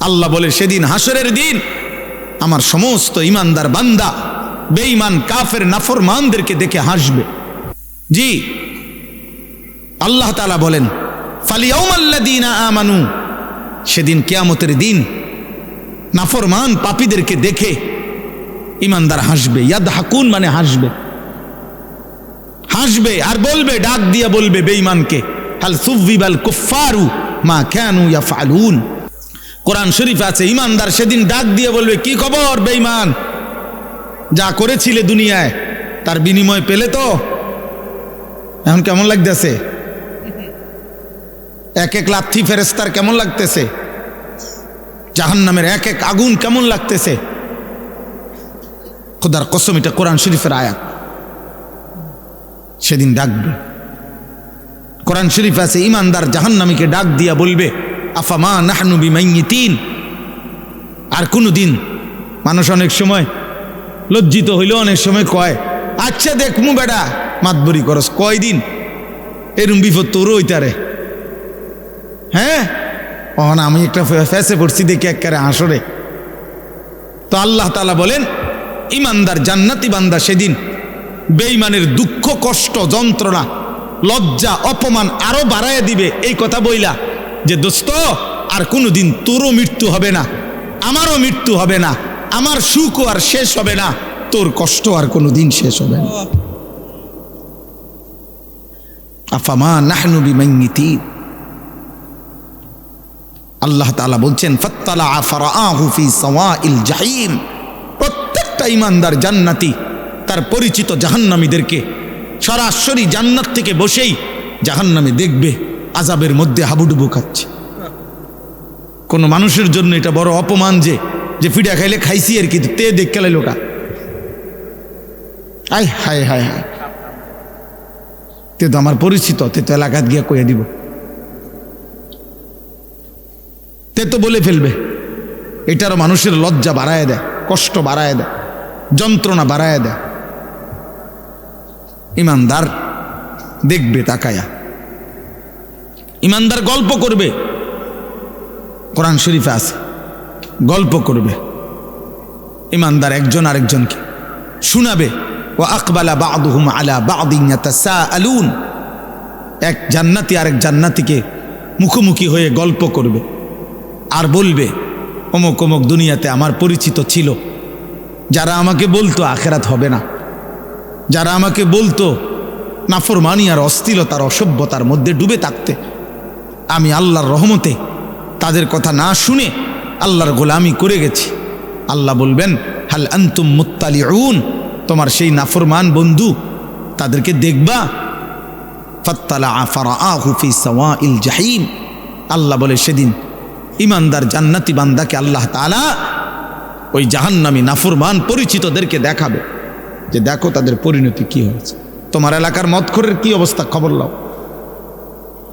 আল্লাহ বলে সেদিন হাসরের দিন আমার সমস্ত ইমানদার বান্দা বেঈমান কাফের নাফরমানদেরকে দেখে হাসবে। জি, আল্লাহ তাআলা বলেন ফালিয়াউমাল্লাযীনা আমানু, সেদিন কিয়ামতের দিন নাফরমান পাপীদেরকে দেখে ইমানদার হাসবে। ইয়াদহাকুন মানে হাসবে, হাসবে আর বলবে, ডাক দিয়ে বলবে বেঈমানকে, হাল সুযিবাল কুফফারু মা কানু ইয়াফআলুন। কোরআন শরীফ আছে ইমানদার সেদিন ডাক দিয়ে বলবে, কি খবর বেঈমান, যা করেছিলে দুনিয়ায় তার বিনিময় পেলে তো? এখন কেমন লাগতেছে? এক এক লাথি ফেরেশতার কেমন লাগতেছে? জাহান্নামের এক এক আগুন কেমন লাগতেছে? খোদার কসম, এটা কোরআন শরীফের আয়াত। সেদিন ডাকবে। কোরআন শরীফ আছে ইমানদার জাহান্নামীকে ডাক দিয়া বলবে, আফামা নাহনু বিমাইয়িতিন। আর কোনদিন মানুষ অনেক সময় লজ্জিত হইল, অনেক সময় কয়, আচ্ছা দেখমু বেটা মাতবরি করস, কয়দিন এরম বিপদ তোরও হইতারে। হ্যাঁ, আমি একটা ফেসে পড়ছি দেখি একেবারে হাসরে। তো আল্লাহ তাআলা বলেন ইমানদার জান্নাতি বান্দা সেদিন বেঈমানের দুঃখ কষ্ট যন্ত্রণা লজ্জা অপমান আরো বাড়াইয়া দিবে এই কথা বইলা যে দোস্ত আর কোনোদিন তোরও মৃত্যু হবে না, আমারও মৃত্যু হবে না, আমার সুখও আর শেষ হবে না, তোর কষ্ট আর কোনোদিন শেষ হবে না। আফামা নাহনু বিমাইয়িতিন। আল্লাহ তাআলা বলছেন ফাত্তালা ফারাআহু ফি সাওয়াইল জাহিম। প্রত্যেকটা ইমানদার জান্নাতি তার পরিচিত জাহান্নামীদেরকে সরাসরি জান্নাত থেকে বসেই জাহান্নামে দেখবে আযাবের মধ্যে হাবুডুবু খাচ্ছে। কোন মানুষের জন্য এটা বড় অপমান যে ফিডা খাইলে খাইছি আর কি, তে দেখ খেলাই লোকা। আয় হায় হায় হায়, তে তো আমার পরিচিত, তে তো এলাকাত গিয়া কইয়া দিব, তে তো বলে ফেলবে। এটারও মানুষের লজ্জা বাড়ায় দেয়, কষ্ট বাড়ায় দেয়, যন্ত্রণা বাড়ায় দেয়। ইমানদার দেখবে তাকায়া, ইমানদার গল্প করবে। কোরআন শরীফে আছে গল্প করবে ইমানদার একজন আরেকজনকে শোনাবে। ওয়া আকবালা বা'দুহুম আলা বা'দিন ইয়াতাসাআলুন। এক জান্নাতি আরেক জান্নাতিকে মুখোমুখি হয়ে গল্প করবে আর বলবে, অমুক অমুক দুনিয়াতে আমার পরিচিত ছিল, যারা আমাকে বলতো আখেরাত হবে না, যারা আমাকে বলতো নাফরমানি আর অশ্লীলতার অসভ্যতার মধ্যে ডুবে থাকতে, আমি আল্লাহর রহমতে তাদের কথা না শুনে আল্লাহর গোলামি করে গেছি। আল্লাহ বলবেন হাল আনতুম মুত্তালিউন, তোমার সেই নাফরমান বন্ধু তাদেরকে দেখবা? ফাত্তালা ফারাআহু ফি সাওয়াইল জাহিম। আল্লাহ বলে সেদিন ইমানদার জান্নাতি বান্দাকে আল্লাহ তাআলা ওই জাহান্নামী নাফরমান পরিচিতদেরকে দেখাবে যে দেখো তাদের পরিণতি কি হয়েছে। তোমার এলাকার মদখোরের কি অবস্থা খবর লাও,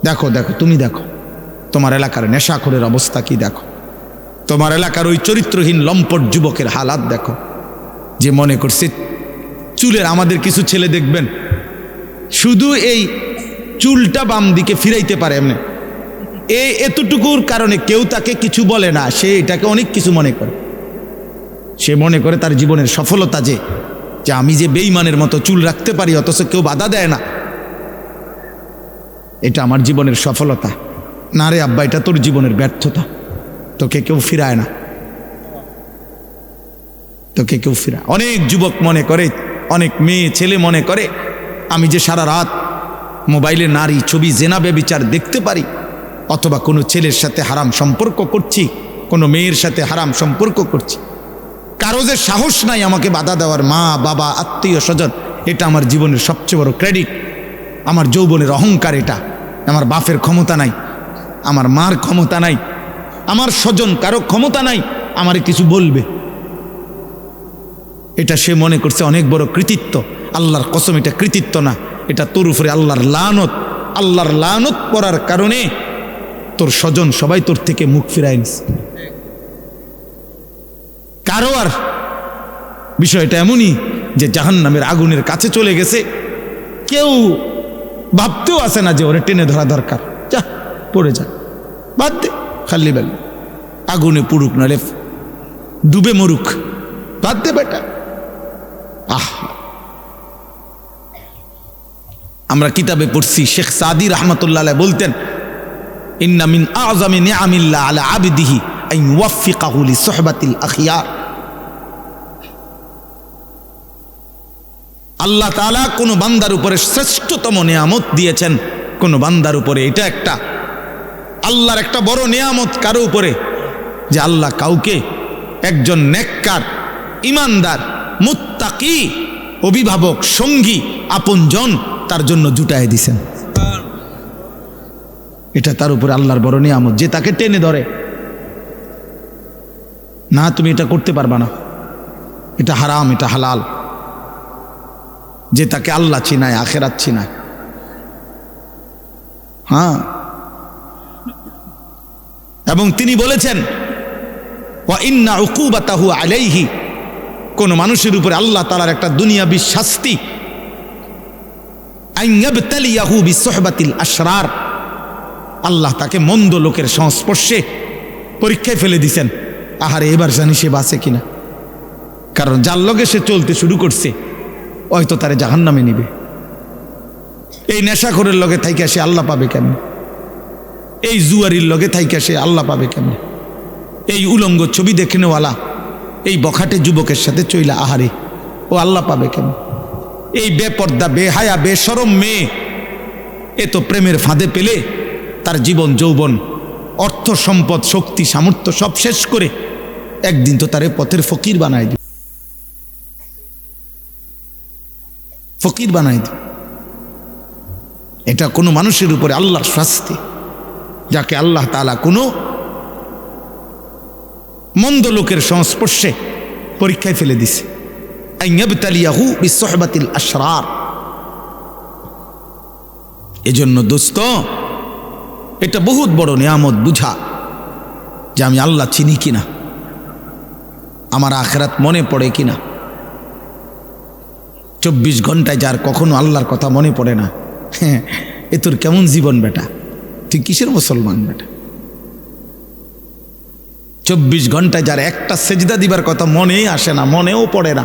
দেখো দেখো তুমি দেখো তোমার এলাকার নেশাখোরের অবস্থা কি, দেখো তোমার এলাকার ওই চরিত্রহীন লম্পট যুবকের হালাত দেখো, যে মনে করছে চুলের। আমাদের কিছু ছেলে দেখবেন শুধু এই চুলটা বাম দিকে ফিরাইতে পারে এমনি, এতটুকুর কারণে কেউ তাকে কিছু বলে না, সে এটাকে অনেক কিছু মনে করে। সে মনে করে তার জীবনের সফলতা যে আমি যে বেঈমানের মতো চুল রাখতে পারি অথচ কেউ বাধা দেয় না, এটা আমার জীবনের সফলতা। না রে আব্বা, এটা তোর জীবনের ব্যর্থতা, তোকে কেউ ফিরায় না, তোকে কেউ ফিরায়। অনেক যুবক মনে করে, অনেক মেয়ে ছেলে মনে করে আমি যে সারা রাত মোবাইলে নারী ছবি জেনা ব্যভিচার দেখতে পারি, অথবা কোনো ছেলের সাথে হারাম সম্পর্ক করছি, কোনো মেয়ের সাথে হারাম সম্পর্ক করছি, কারো যে সাহস নাই আমাকে বাধা দেওয়ার, মা বাবা আত্মীয় স্বজন, এটা আমার জীবনের সবচেয়ে বড় ক্রেডিট, আমার যৌবনের অহংকার এটা। আমার বাপের ক্ষমতা নাই, আমার মার ক্ষমতা নাই, আমার স্বজন কারো ক্ষমতা নাই আমারে কিছু বলবে, এটা সে মনে করছে অনেক বড় কৃতিত্ব। আল্লাহর কসম এটা কৃতিত্ব না, এটা তোর উপরে আল্লাহর লানত। আল্লাহর লানত পড়ার কারণে তোর স্বজন সবাই তোর থেকে মুখ ফিরায় নিছে। কারো আর বিষয়টা এমনই যে জাহান্নামের আগুনের কাছে চলে গেছে, কেউ ভাবতেও আসে না যে ওরে টেনে ধরা দরকার, যা পড়ে যা, বাদ দে, খালি বেল। আগুনে পুড়ুক, নাহলে ডুবে মরুক, বাদ দে বেটা। আমরা কিতাবে পড়ছি, শেখ সাদি রহমতুল্লাহ আলাইহি বলতেন, ইন্না মিন আযমি নিআমিল্লাহ আলা আবদিহি আন ইউওয়াফিকাহু লিসুহবাতিল আখিয়ার। আল্লাহ তাআলা কোন বান্দার উপরে শ্রেষ্ঠতম নিয়ামত দিয়েছেন, কোন বান্দার উপরে এটা একটা আল্লাহর একটা বড় নিয়ামত কারো উপরে, যে আল্লাহ কাউকে একজন নেককার, ইমানদার, মুত্তাকি, অভিভাবক, সঙ্গী, আপনজন তার জন্য জুটায় দিছেন। এটা তার উপরে আল্লাহর বড় নিয়ামত, যে তাকে টেনে ধরে, না তুমি এটা করতে পারবা না, এটা হারাম, এটা হালাল, যে তাকে আল্লাহ চিনায়, আখিরাত চিনায়। হ্যাঁ, এবং তিনি বলেছেন, ওয়া ইন্না উকুবাতাহু আলাইহি, কোন মানুষের উপরে আল্লাহ তাআলার একটা দুনিয়াবী শাস্তি, আন ইয়াবতালিয়াহু বিসুহবাতিল আশরার, আল্লাহ তাকে মন্দ লোকের সংস্পর্শে পরীক্ষায় ফেলে দিছেন। আহারে, এবার জানি সে বাঁচে কিনা, কারণ যার লগে সে চলতে শুরু করছে হয়তো তারে জাহান্নামে নিবে। এই নেশাখোরের লগে থাইকা সে আল্লাহ পাবে কেমন? এই জুয়ারির লগে থাইকা সে আল্লাহ পাবে কেমন? এই উলঙ্গ ছবি দেখে নেওয়ালা এই বখাটে যুবকের সাথে চইলা, আহারে ও আল্লাহ পাবে কেমন? এই বেপর্দা, বেহায়া, বেশরম মেয়ে এ তো প্রেমের ফাঁদে পেলে তার জীবন, যৌবন, অর্থ, সম্পদ, শক্তি, সামর্থ্য সব শেষ করে একদিন তো তারে পথের ফকির বানাই দিবে, ফকির বানাই দিবে। এটা কোনো মানুষের উপরে আল্লাহর শাস্তি, যাকে আল্লাহ তাআলা কোনো মন্দ লোকের সংস্পর্শে পরীক্ষায় ফেলে দিছে। আন ইয়াবতালিয়াহু বিসুহবাতিল আশরার। এজন্য দোস্ত, এটা বহুত বড় নিয়ামত বুঝা, যে আমি আল্লাহ চিনি কিনা, আমার আখিরাত মনে পড়ে কিনা। 24 ঘন্টায় যার কখনো আল্লাহর কথা মনে পড়ে না, এ তোর কেমন জীবন বেটা? তুই কিসের মুসলমান বেটা? 24 ঘন্টায় যার একটা সেজদা দিবার কথা মনেই আসে না, মনেও পড়ে না,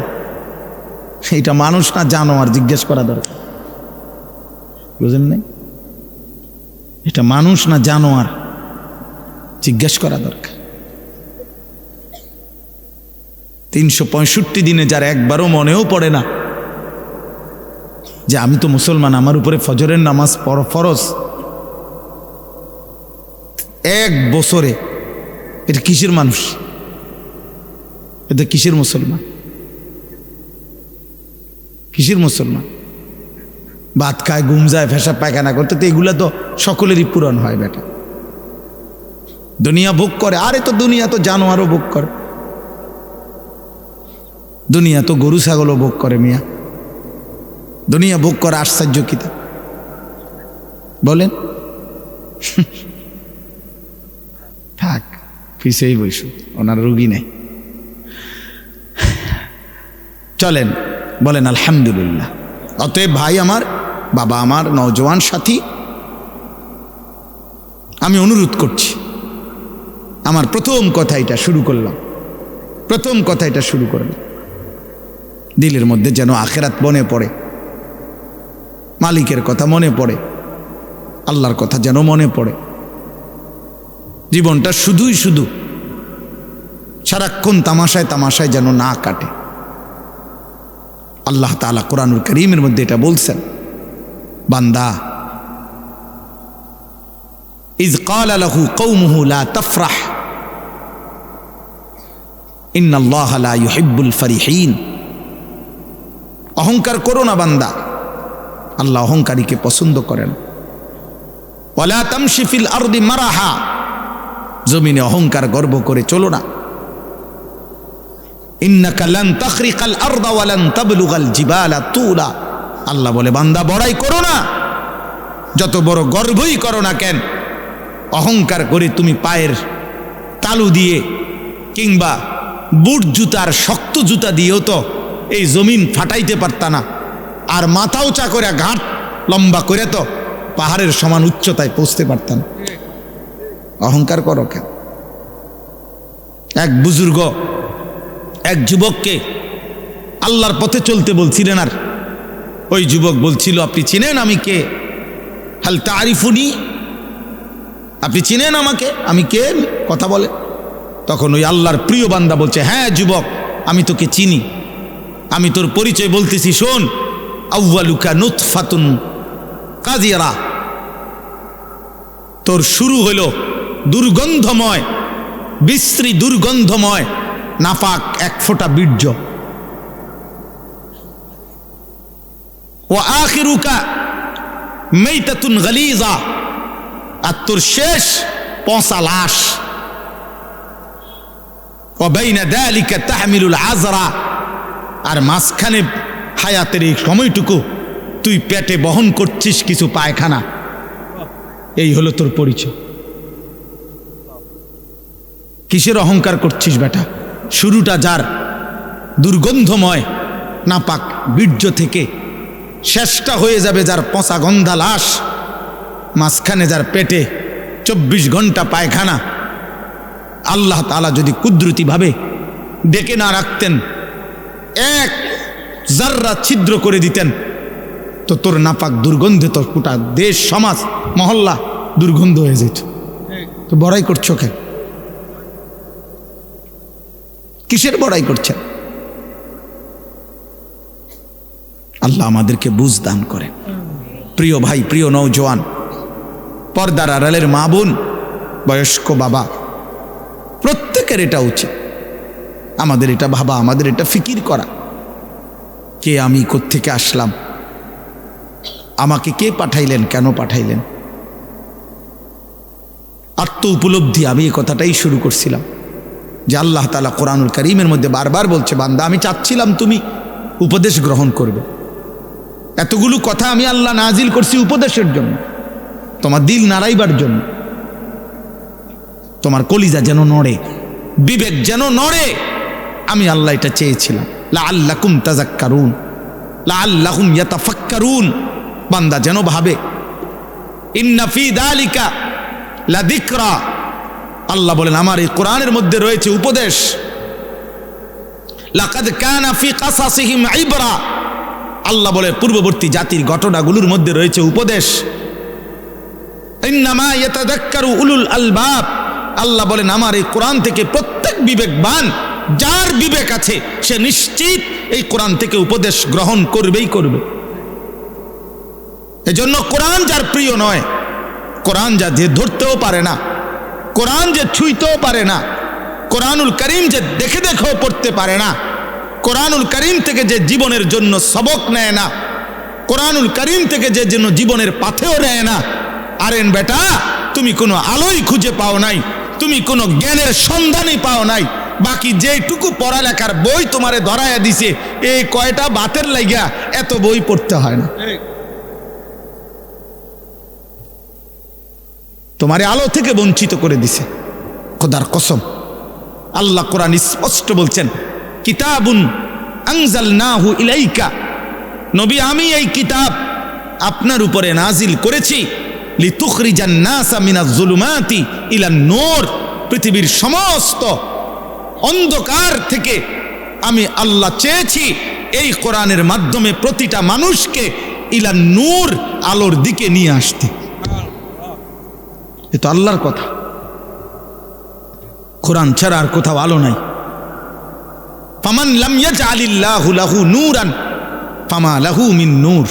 এটা মানুষ না জানোয়ার? জিজ্ঞেস করা দরকার, বুঝেন নাই? এটা মানুষ না জানোয়ার? জিজ্ঞেস করা দরকার। 365 দিনে যার একবারও মনেও পড়ে না যে আমি তো মুসলমান, আমার উপরে ফজরের নামাজ ফরজ, 1 বছরে, এটা কিসের মানুষ? এটা কিসের মুসলমান? কিসের মুসলমান? ভাত খায়, ঘুম যায়, পেশাব পায়খানা করতে, তো এগুলা তো সকলেরই পূরণ হয় বেটা। দুনিয়া ভোগ করে, আরে তো দুনিয়া তো জানোয়ারও ভোগ করে, দুনিয়া তো গরু ছাগলও ভোগ করে মিয়া। দুনিয়া ভোগ করে আশ্চর্য কিতা বলেন? থাক, পিছেই বসু, ওনার রুগী নেই। চলেন বলেন আলহামদুলিল্লাহ। অতএব ভাই আমার, বাবা আমার, নওজোয়ান সাথী, আমি অনুরোধ করছি, আমার প্রথম কথা এটা শুরু করলাম, প্রথম কথা এটা শুরু করলাম, দিলের মধ্যে যেন আখিরাত মনে পড়ে, মালিকের কথা মনে পড়ে, আল্লাহর কথা যেন মনে পড়ে। জীবনটা শুধুই শুধু সারাক্ষণ তামাশায় তামাশায় যেন না কাটে। আল্লাহ তাআলা কোরআনুল কারীমের মধ্যে এটা বলছেন, বান্দা, ইয ক্বালা লাহু কওমুহু লা তাফরাহ ইন্নাল্লাহা লা ইউহিব্বুল ফারিহিন। অহংকার করো না বান্দা, আল্লাহ অহংকারীকে পছন্দ করেন। ওয়ালা তামশি ফিল আরদি মারাহা, জমিনে অহংকার গর্ব করে চলো না। ইন্নাকা লান তাখরিকাল আরদা ওয়া লান তাবলুগাল জিবালা তুলা। আল্লাহ বলে, বান্দা বড়াই করো না, যত বড় গর্বই করো না কেন, অহংকার করে তুমি পায়ের তালু দিয়ে কিংবা বুট জুতার শক্ত জুতা দিয়েও তো এই জমিন ফাটাইতে পারতা না, আর মাথা উঁচা করে ঘাট লম্বা করে তো পাহাড়ের সমান উচ্চতায় পৌঁছতে পারতাম। অহংকার করো কেন? এক বুজুর্গ এক যুবককে আল্লাহর পথে চলতে বলছিলেন, আর ওই যুবক বলছিল, আপনি চিনেন আমি কে? হাল তারিফুনি, আপনি চিনেন আমাকে, আমি কে? কথা বলে। তখন ওই আল্লাহর প্রিয় বান্দা বলছে, হ্যাঁ যুবক, আমি তোকে চিনি, আমি তোর পরিচয় বলতেছি, শোন। আউয়ালুকা নুতফাতুন কাজিরা, তোর শুরু হলো দুর্গন্ধময়, বিশ্রী দুর্গন্ধময় নাপাক এক ফোঁটা বীর্য। ওয়া আখিরুকা মাইতাতুন গালিজা, আর তোর শেষ পচা লাশ। ওয়া বাইনা যালিকা তাহমিলুল আযরা, আর মাঝখানে হায়াতের এই সময়টুকু তুই পেটে বহন করছিস কিছু পায়খানা। এই হলো তোর পরিচয়। কিসের অহংকার করছিস বেটা? শুরুটা যার দুর্গন্ধময় নাপাক বীর্য থেকে, শেষটা হয়ে যাবে যার পচা গন্ধা লাশ, মাঝখানে যার পেটে 24 ঘন্টা পায়খানা। আল্লাহ তাআলা যদি কুদরতিভাবে ডেকে না রাখতেন, এক জাররা ছিদ্র করে দিতেন, তো তোর নাপাক দুর্গন্ধে তোর গোটা দেশ, সমাজ, মহল্লা দুর্গন্ধ হয়ে যেত। তো বড়াই করছো কেন? কিসের বড়াই করছেন? আল্লাহ আমাদেরকে বুঝ দান করেন। প্রিয় ভাই, প্রিয় নওজোয়ান, পর্দার আড়ালের মা বোন, বয়স্ক বাবা, প্রত্যেকের এটা উচিত, আমাদের এটা ভাবা, আমাদের এটা ফিকির করা, কে আমি, কোত্থেকে আসলাম, আমাকে কে পাঠাইলেন, কেন পাঠাইলেন। আত্ম উপলব্ধি। আমি এই কথাটাই শুরু করছিলাম যে আল্লাহ তাআলা কোরআনুল কারীমের মধ্যে বারবার বলছে, বান্দা আমি চাচ্ছিলাম তুমি উপদেশ গ্রহণ করবে। এতগুলো কথা আমি আল্লাহ নাজিল করছি উপদেশের জন্য, তোমার দিল নাড়াইবার জন্য, তোমার কলিজা যেন নড়ে, বিবেক যেন নড়ে। আমি আল্লাহ এটা চেয়েছিলাম। লাআল্লাকুম তাযাক্কারুন, লাআল্লাহুম ইয়াতাফাক্কারুন, বান্দা যেন ভাবে। ইন্না ফি যালিকা লাযিকরা, আল্লাহ বলেন আমার এই কোরআনের মধ্যে রয়েছে উপদেশ। লাকাদ কানা ফি কাসাসিহিম ইবরা, আল্লাহ বলে পূর্ববর্তী জাতির ঘটনাগুলোর মধ্যে রয়েছে উপদেশ। ইন্নামা ইয়াতাযাক্কারু উলুল আলবাব, আল্লাহ বলেন আমার এই কোরআন থেকে প্রত্যেক বিবেকবান, যার বিবেক আছে, সে নিশ্চিত এই কোরআন থেকে উপদেশ গ্রহণ করবেই করবে। এজন্য কোরআন যার প্রিয় নয়, কোরআন যা যে ধরতেও পারে না, কোরআন যে ছুঁইতেও পারে না, কোরআনুল কারীম যে দেখে দেখেও পড়তে পারে না, কোরআনুল কারীম থেকে যে জীবনের জন্য সবক নেয় না, কোরআনুল কারীম থেকে যে যেন জীবনের পাথেও নেয় না, আরেন বেটা তুমি কোনো আলোই খুঁজে পাও নাই, তুমি কোনো জ্ঞানের সন্ধানই পাও নাই। বাকি যেটুকু পড়ালেখার বই তোমারে ধরাইয়া দিছে, এই কয়টা বাতের লাগিয়া এত বই পড়তে হয় না। তোমারে আলো থেকে বঞ্চিত করে দিছে, খোদার কসম। আল্লাহ কোরআন স্পষ্ট বলছেন, কিতাবুন আনজালনাহু ইলাইকা, নবী আমি এই কিতাব আপনার উপরে নাজিল করেছি, লিতুখরিজান নাসা মিনাজ যুলুমাতি ইলান নূর, পৃথিবীর সমস্ত অন্ধকার থেকে আমি আল্লাহ চেয়েছি এই কোরআনের মাধ্যমে প্রতিটা মানুষকে ইলান নূর, আলোর দিকে নিয়ে আসতে। এ তো আল্লাহর কথা। কোরআন ছাড়া আর কোথাও আলো নাই। ফামান লাম ইয়াজআলিল্লাহু লাহু নূরান ফামা লাহু মিন নূর,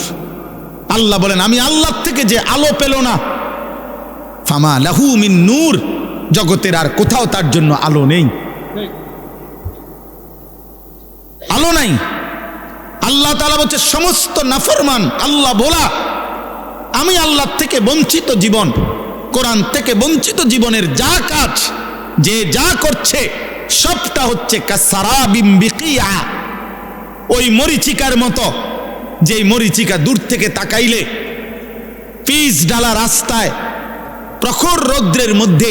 আল্লাহ বলেন আমি আল্লাহ থেকে যে আলো পেল না, ফামা লাহু মিন নূর, জগতের আর কোথাও তার জন্য আলো নেই, আলো নাই। আল্লাহ তাআলা বলছে সমস্ত নাফরমান আল্লাহ বলা, আমি আল্লাহ থেকে বঞ্চিত জীবন, কোরআন থেকে বঞ্চিত জীবনের যা কাজ, যে যা করছে সবটা হচ্ছে কাসারাবিম বিকিয়া, ওই মরিচিকার মতো, যে মরিচিকা দূর থেকে তাকাইলে পিচ ডালা রাস্তায় প্রখর রৌদ্রের মধ্যে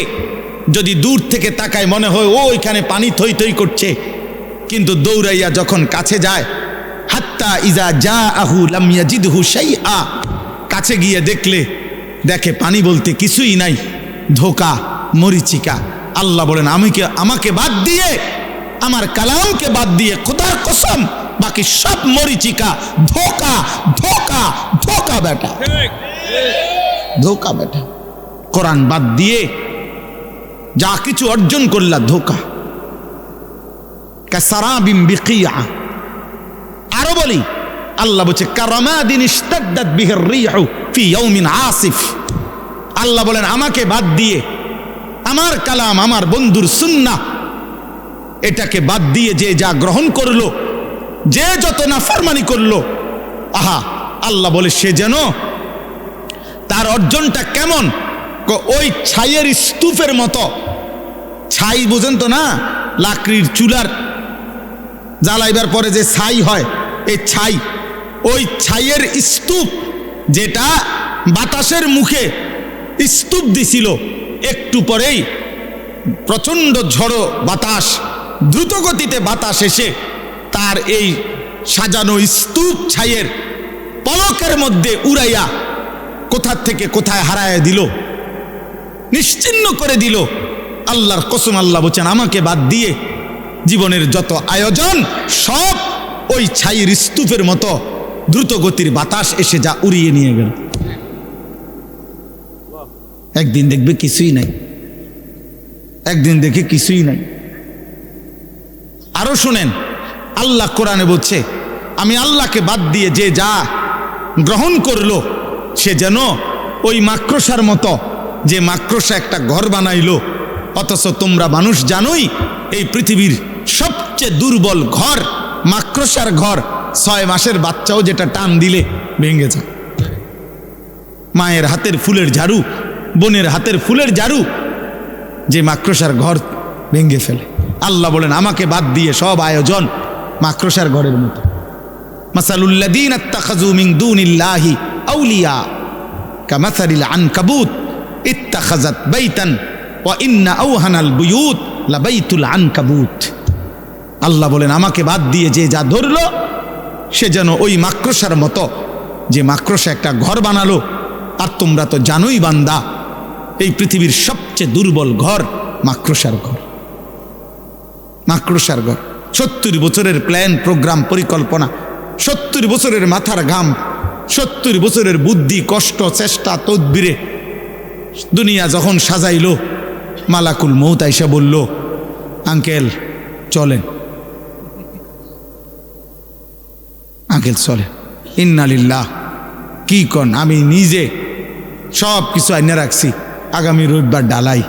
যদি দূর থেকে তাকায় মনে হয় ও ওইখানে পানি থই থই করছে, কিন্তু দৌড়াইয়া যখন কাছে যায়, হাত্তা ইজা জাআহু লাম ইয়াজিদহু শাইআ, কাছে গিয়ে দেখে পানি বলতে কিছুই নাই, ধোকা, মরিচিকা। আল্লাহ বলেন আমাকে বাদ দিয়ে, আমার কালামকে বাদ দিয়ে খোদার কসম বাকি সব মরিচিকা, ধোকা ধোকা ধোকা বেটা, ধোকা বেটা। কোরআন বাদ দিয়ে যা কিছু অর্জন করলা ধোকা। কাসারাবিম বিকিয়া। আরো বলি, আল্লাহ বলছে কারামাদিন ইশতাদ্দাত বিহির রিহু ফি ইয়াউমিন আসিফ। আল্লাহ বলেন আমাকে বাদ দিয়ে, আমার কালাম, আমার বন্ধুর সুন্নাহ, এটাকে বাদ দিয়ে যে যা গ্রহণ করলো, যে যত নাফরমানি করলো, আহা আল্লাহ বলে সে যেন তার অর্জনটা কেমন, ওই ছাইয়ের স্তূপের মতো। ছাই বুঝেন তো না, লাকড়ির চুলার জ্বালাইবার পরে যে ছাই হয়, এই ছাই, ওই ছাইয়ের স্তূপ যেটা বাতাসের মুখে স্তূপ দিছিল, একটু পরেই প্রচন্ড ঝড়ো বাতাস, দ্রুত গতিতে বাতাস এসে তার এই সাজানো স্তূপ ছাইয়ের পলকের মধ্যে উড়াইয়া কোথা থেকে কোথায় হারায় দিল, নিশ্চিহ্ন করে দিল। আল্লাহর কসম, আল্লাহ বলছেন আমাকে বাদ দিয়ে জীবনের যত আয়োজন সব ওই ছাইয়ের স্তূপের মতো দ্রুত গতির বাতাস এসে যা উড়িয়ে নিয়ে গেল। একদিন দেখবে কিছুই নাই, একদিন দেখে কিছুই নাই। আরো শুনেন, আল্লাহ কোরআনে বলছে আমি আল্লাহকে বাদ দিয়ে যে যা গ্রহণ করলো সে যেন ওই মাকড়সার মতো, যে মাকড়সা একটা ঘর বানাইলো, অথচ তোমরা মানুষ জানোই এই পৃথিবীর সবচেয়ে দুর্বল ঘর মাকড়সার ঘর। 6 মাসের বাচ্চাও যেটা টান দিলে ভেঙে যায়। মায়ের হাতের ফুলের ঝাড়ু, বোনের হাতের ফুলের ঝাড়ু যে মাকড়সার ঘর ভেঙে ফেলে। আল্লাহ বলেন আমাকে বাদ দিয়ে সব আয়োজন মাকড়সার ঘরের মতো। মাসালুল্লাযীনা ইত্তাখাযু মিন দুনিল্লাহি আউলিয়া কামাসালিল আনকাবুত ইত্তাখাযাত বাইতান ওয়া ইন্না আওহানাল বুয়ুত লাবাইতুল আনকাবুত। আল্লাহ বলেন আমাকে বাদ দিয়ে যে যা ধরলো সে যেন ওই মাকড়সার মতো, যে মাকড়সা একটা ঘর বানালো। আর তোমরা তো জানোই বান্দা, এই পৃথিবীর সবচেয়ে দুর্বল ঘর মাকড়সার ঘর, মাকড়সার ঘর। 70 বছরের প্ল্যান, প্রোগ্রাম, পরিকল্পনা, 70 বছরের মাথার ঘাম, 70 বছরের বুদ্ধি, কষ্ট, চেষ্টা, তদবিরে দুনিয়া যখন সাজাইলো, মালাকুল মউত আইসা বলল আঙ্কেল চলেন, আঙ্কেল চলেন। ইন্না লিল্লাহ। কি কন? আমি নিজে সব কিছু আইনে রাখছি, আগামী রবিবার ডালাই।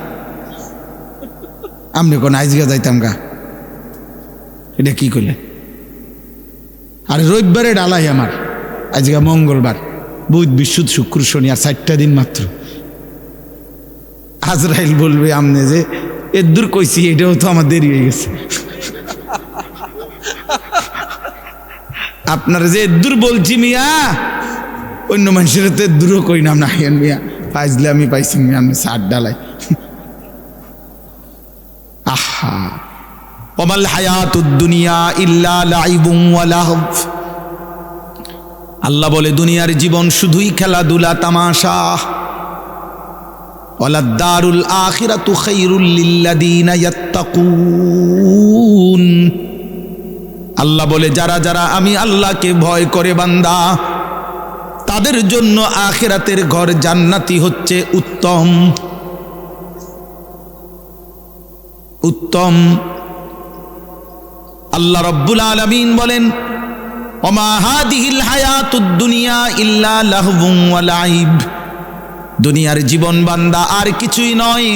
আপনি কোন আইজগা যাইতাম গা, এটা কি করলেন? আরে রবিবারে ডালাই আমার, আজকে মঙ্গলবার, বুধ, বৃহস্পতি, শুক্র, শনি, আর 4টা দিন মাত্র। আজরাইল বলবে আমনে যে এদূর কইছি, এটাও তো আমার দেরি হয়ে গেছে। আপনার যে এদূর বলছি মিয়া, অন্য মানুষের তো এদূরও কই না না মিয়া, পাইজলে আমি পাইছি মিয়া, আমি 60 ডালাই। আহা, ওয়ামাল হায়াতুদ দুনিয়া ইল্লা লাইবুন ওয়া লাহব। আল্লাহ বলে দুনিয়ার জীবন শুধুই খেলাধুলা, তামাশা। ওয়ালাদ-দারুল আখিরাতু খায়রুল লিল্লাযীনা ইয়াত্তাকুন। আল্লাহ বলে যারা যারা আমি আল্লাহকে ভয় করে বান্দা, তাদের জন্য আখিরাতের ঘর জান্নাতি হচ্ছে উত্তম, উত্তম। আল্লাহ রাব্বুল আলামিন বলেন ওমা হাদিহিল হায়াতুদ দুনিয়া ইল্লা লাহবুন ওয়া লাইব। দুনিয়ার জীবন বান্দা আর কিছুই নয়,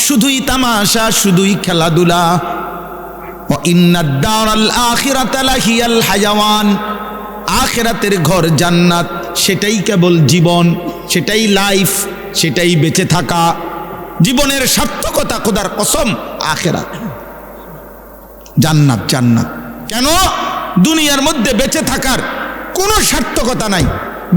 শুধুই তামাশা, শুধুই খেলাধুলা। ওয়া ইন্নাদ দারাল আখিরাতা লাহিয়াল হায়াওয়ান। আখিরাতের ঘর জান্নাত, সেটাই কেবল জীবন, সেটাই লাইফ, সেটাই বেঁচে থাকা। জীবনের সার্থকতা খোদার কসম আখিরাত, জান্নাত। জান্নাত কেন? দুনিয়ার মধ্যে বেঁচে থাকার কোনো সার্থকতা নাই,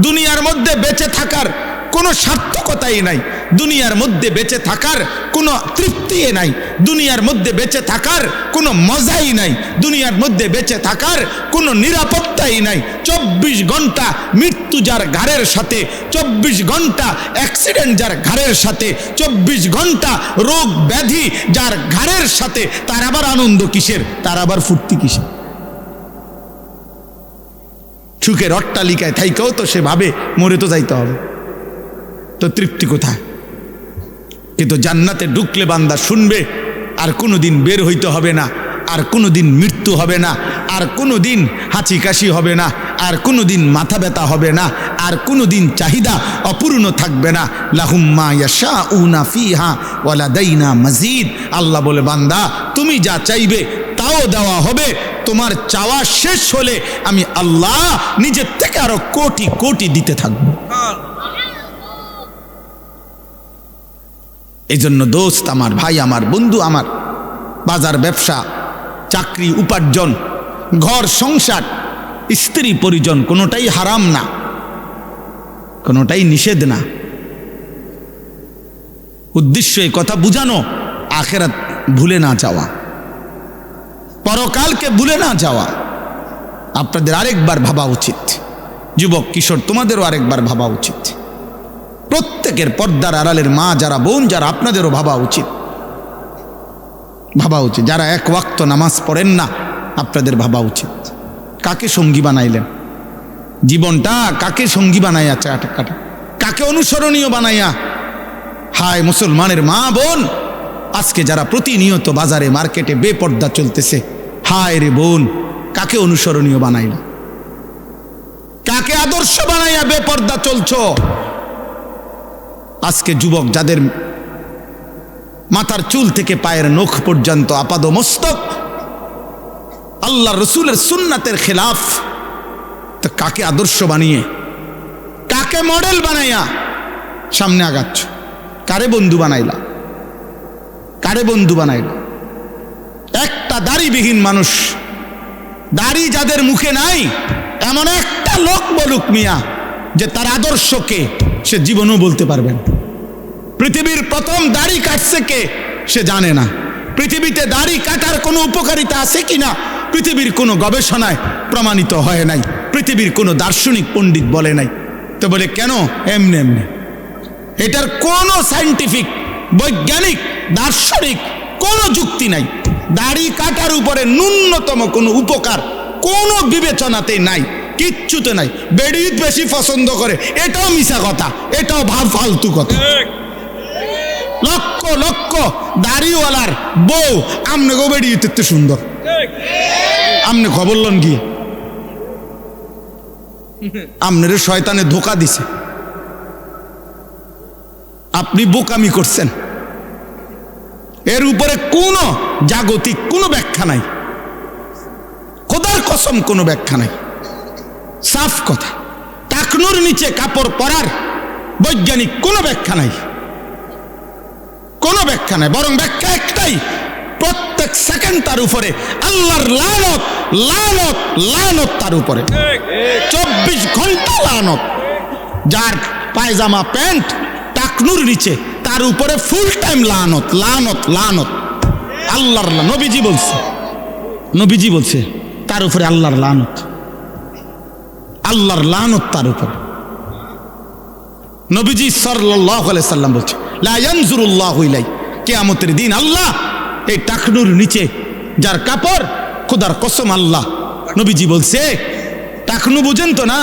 দুনিয়ার মধ্যে বেঁচে থাকার কোনো সার্থকতাই নাই। দুনিয়ার মধ্যে বেঁচে থাকার কোনো তৃপ্তি নাই, দুনিয়ার মধ্যে বেঁচে থাকার কোনো মজাই নাই, দুনিয়ার মধ্যে বেঁচে থাকার কোনো নিরাপত্তাই নাই। 24 ঘন্টা মৃত্যু যার ঘাড়ের সাথে, 24 ঘন্টা অ্যাক্সিডেন্ট যার ঘাড়ের সাথে, 24 ঘন্টা রোগ ব্যাধি যার ঘাড়ের সাথে, তার আবার আনন্দ কিসের, তার আবার ফুর্তি কিসের? সুখের অট্টালিকায় থাইকেও তো সে ভাবে মরে তো যাইতে হবে, তো তৃপ্তি কোথায়? কিন্তু জান্নাতে ঢুকলে বান্দা শুনবে আর কোনোদিন বের হইতে হবে না, আর কোনোদিন মৃত্যু হবে না, আর কোনোদিন হাঁচি কাশি হবে না, আর কোনোদিন মাথা ব্যথা হবে না, আর কোনোদিন চাহিদা অপূর্ণ থাকবে না। লাহুম মা ইয়াশাউনা ফিহা ওয়া লাদাইনা মাজিদ। আল্লাহ বলে, বান্দা তুমি যা চাইবে তাও দেওয়া হবে, তোমার চাওয়া শেষ হলে আমি আল্লাহ নিজের থেকে আরো কোটি কোটি দিতে থাকবো। এই জন্য দোস্ত আমার, ভাই আমার, বন্ধু আমার, বাজার ব্যবসা, চাকরি, উপার্জন, ঘর সংসার, স্ত্রী পরিজন কোনোটাই হারাম না, কোনোটাই নিষেধ না। উদ্দেশ্য এই কথা বুঝানো, আখিরাত ভুলে না যাওয়া, পরকালকে ভুলে না যাওয়া। আপনাদের আরেকবার ভাবা উচিত, যুবক কিশোর তোমাদেরও আরেকবার ভাবা উচিত, প্রত্যেকের পর্দার আড়ালের মা যারা, বোন যারা, আপনাদেরও ভাবা উচিত, ভাবা উচিত। যারা এক ওয়াক্ত নামাজ পড়েন না, আপনাদের ভাবা উচিত কাকে সঙ্গী বানাইলেন, জীবনটা কাকে সঙ্গী বানাইয়া, কাকে অনুসরণীয় বানাইয়া। হায় মুসলমানের মা বোন, আজকে যারা প্রতিনিয়ত বাজারে মার্কেটে বেপর্দা চলতেছে, হায় রে বোন, কাকে অনুসরণীয় বানাইলা, কাকে আদর্শ বানাইয়া বেপর্দা চলছো? আজকে যুবক যাদের মাথার চুল থেকে পায়ের নখ পর্যন্ত আপাদমস্তক আল্লাহ রসুলের সুন্নাতের খেলাফ, তো কাকে আদর্শ বানিয়ে, কাকে মডেল বানাইয়া সামনে আগাচ্ছ? কারে বন্ধু বানাইলা, কারে বন্ধু বানাইলা? একটা দাড়িবিহীন মানুষ, দাড়ি যাদের মুখে নাই, এমন একটা লোক বলুক মিয়া যে তার আদর্শকে সে জীবনও বলতে পারবেন। পৃথিবীর প্রথম দাড়ি কাটছে কে, সে জানে না। পৃথিবীতে দাড়ি কাটার কোনো উপকারিতা আছে কিনা পৃথিবীর কোনো গবেষণায় প্রমাণিত হয় নাই, পৃথিবীর কোনো দার্শনিক পণ্ডিত বলে নাই। তো বলে কেন? এমনি এমনি। এটার কোনো সায়েন্টিফিক, বৈজ্ঞানিক, দার্শনিক কোনো যুক্তি নাই। দাড়ি কাটার উপরে ন্যূনতম কোনো উপকার কোনো বিবেচনাতেই নাই, কিচ্ছুতে নাই। বেড়ি বেশি পছন্দ করে, এটাও মিছা কথা, এটাও ফালতু কথা। লক্ষ লক্ষ দাড়িওয়ালার বউ আমনে গো বেড়ি ইতে সুন্দর, আমনে খবর লন গিয়ে, আমনের শয়তানে ধোকা দিছে, আপনি বোকামি করছেন। এর উপরে কোনো জাগতিক কোনো ব্যাখ্যা নাই, খোদার কসম কোনো ব্যাখ্যা নাই, সাফ কথা। টাকনুর নিচে কাপড় পরার বৈজ্ঞানিক কোনো ব্যাখ্যা নাই, কোনো ব্যাখ্যা নাই। বরং ব্যাখ্যা একটাই, প্রত্যেক সেকেন্ড তার উপরে আল্লাহর লানত, লানত, লানত তার উপরে, 24 ঘন্টা লানত। যার পায়জামা প্যান্ট টাকনুর নিচে, তার উপরে ফুল টাইম লানত, লানত, লানত। আল্লাহর, নবীজি বলছে, নবীজি বলছে তার উপরে আল্লাহর লানত, আল্লাহর লানত তার উপরে। নবীজি সাল্লাল্লাহু আলাইহি সাল্লাম বলছে, লা ইয়ানজুরুল্লাহু ইলাই, কিয়ামতের দিন আল্লাহ এই টাকনুর নিচে যার কাপড়, খোদার কসম আল্লাহ, নবীজি বলছে, টাকনু বুঝেন তো না?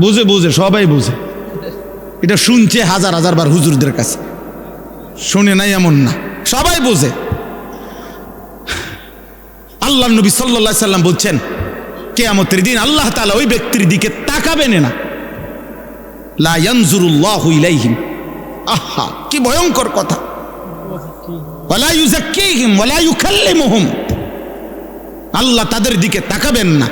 বুঝে, বুঝে, সবাই বুঝে। এটা শুনছে হাজার হাজার বার হুজুরদের কাছে, শুনে নাই এমন না, সবাই বুঝে। আল্লাহ নবী সাল্লাল্লাহু আলাইহি সাল্লাম বলছেন, কিয়ামতের দিন আল্লাহ তাআলা ওই ব্যক্তির দিকে তাকাবেন না, লা ইয়ানজুরুল্লাহু ইলাইহিম। আহা, কি ভয়ঙ্কর কথা! ওয়ালা ইউযাক্কিহিম ওয়ালা ইউকাল্লিমুহুম। আল্লাহ তাদের দিকে তাকাবেন না,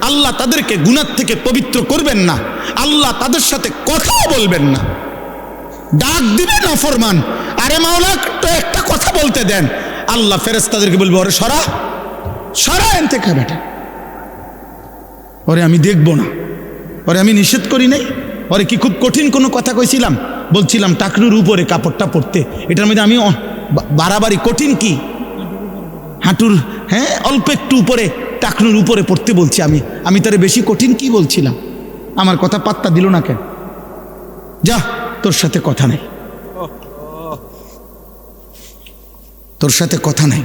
আল্লাহ তাদেরকে গুনাহ থেকে পবিত্র করবেন না, আল্লাহ তাদের সাথে কথাও বলবেন না, ডাক দিবেন না ফরমান। আরে মাওলা তো একটা কথা বলতে দেন। আল্লাহ ফেরেশতাদেরকে বলবে, ওরে সরা, সরা এন থেকে বেটা, ওরে আমি দেখব না, ওরে আমি নিষেধ করি নাই, ওরে কি খুব কঠিন কোনো কথা কইছিলাম? বলছিলাম টাকনুর উপরে কাপড়টা পরতে, এটার মধ্যে আমি বাড়াবাড়ি কঠিন কি হাঁটুর, হ্যাঁ অল্প একটু উপরে টাকনুর উপরে পড়তে বলছি আমি তারে বেশি কঠিন কি বলছিলাম? আমার কথা পাত্তা দিল না কেন? যা, তোর সাথে কথা নাই, তোর সাথে কথা নাই।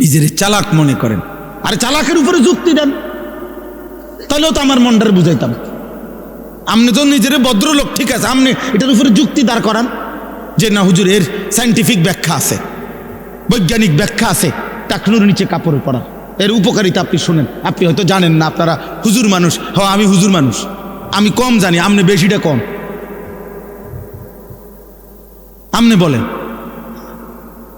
নিজের চালাক মনে করেন, আরে চালাকের উপরে যুক্তি দেন, তাহলেও তো আমার মনটারে বুঝাইতাম। আপনি তো নিজের ভদ্রলোক, ঠিক আছে, আপনি এটার উপরে যুক্তি দাঁড় করান যে না হুজুর এর সায়েন্টিফিক ব্যাখ্যা আছে, বৈজ্ঞানিক ব্যাখ্যা আছে টাকনুর নিচে কাপড় পরা, এর উপকারিতা আপনি শুনেন। আপনি হয়তো জানেন না, আপনারা হুজুর মানুষ। হ্যাঁ আমি হুজুর মানুষ, আমি কম জানি, আপনি বেশিটা কম। আপনি বলেন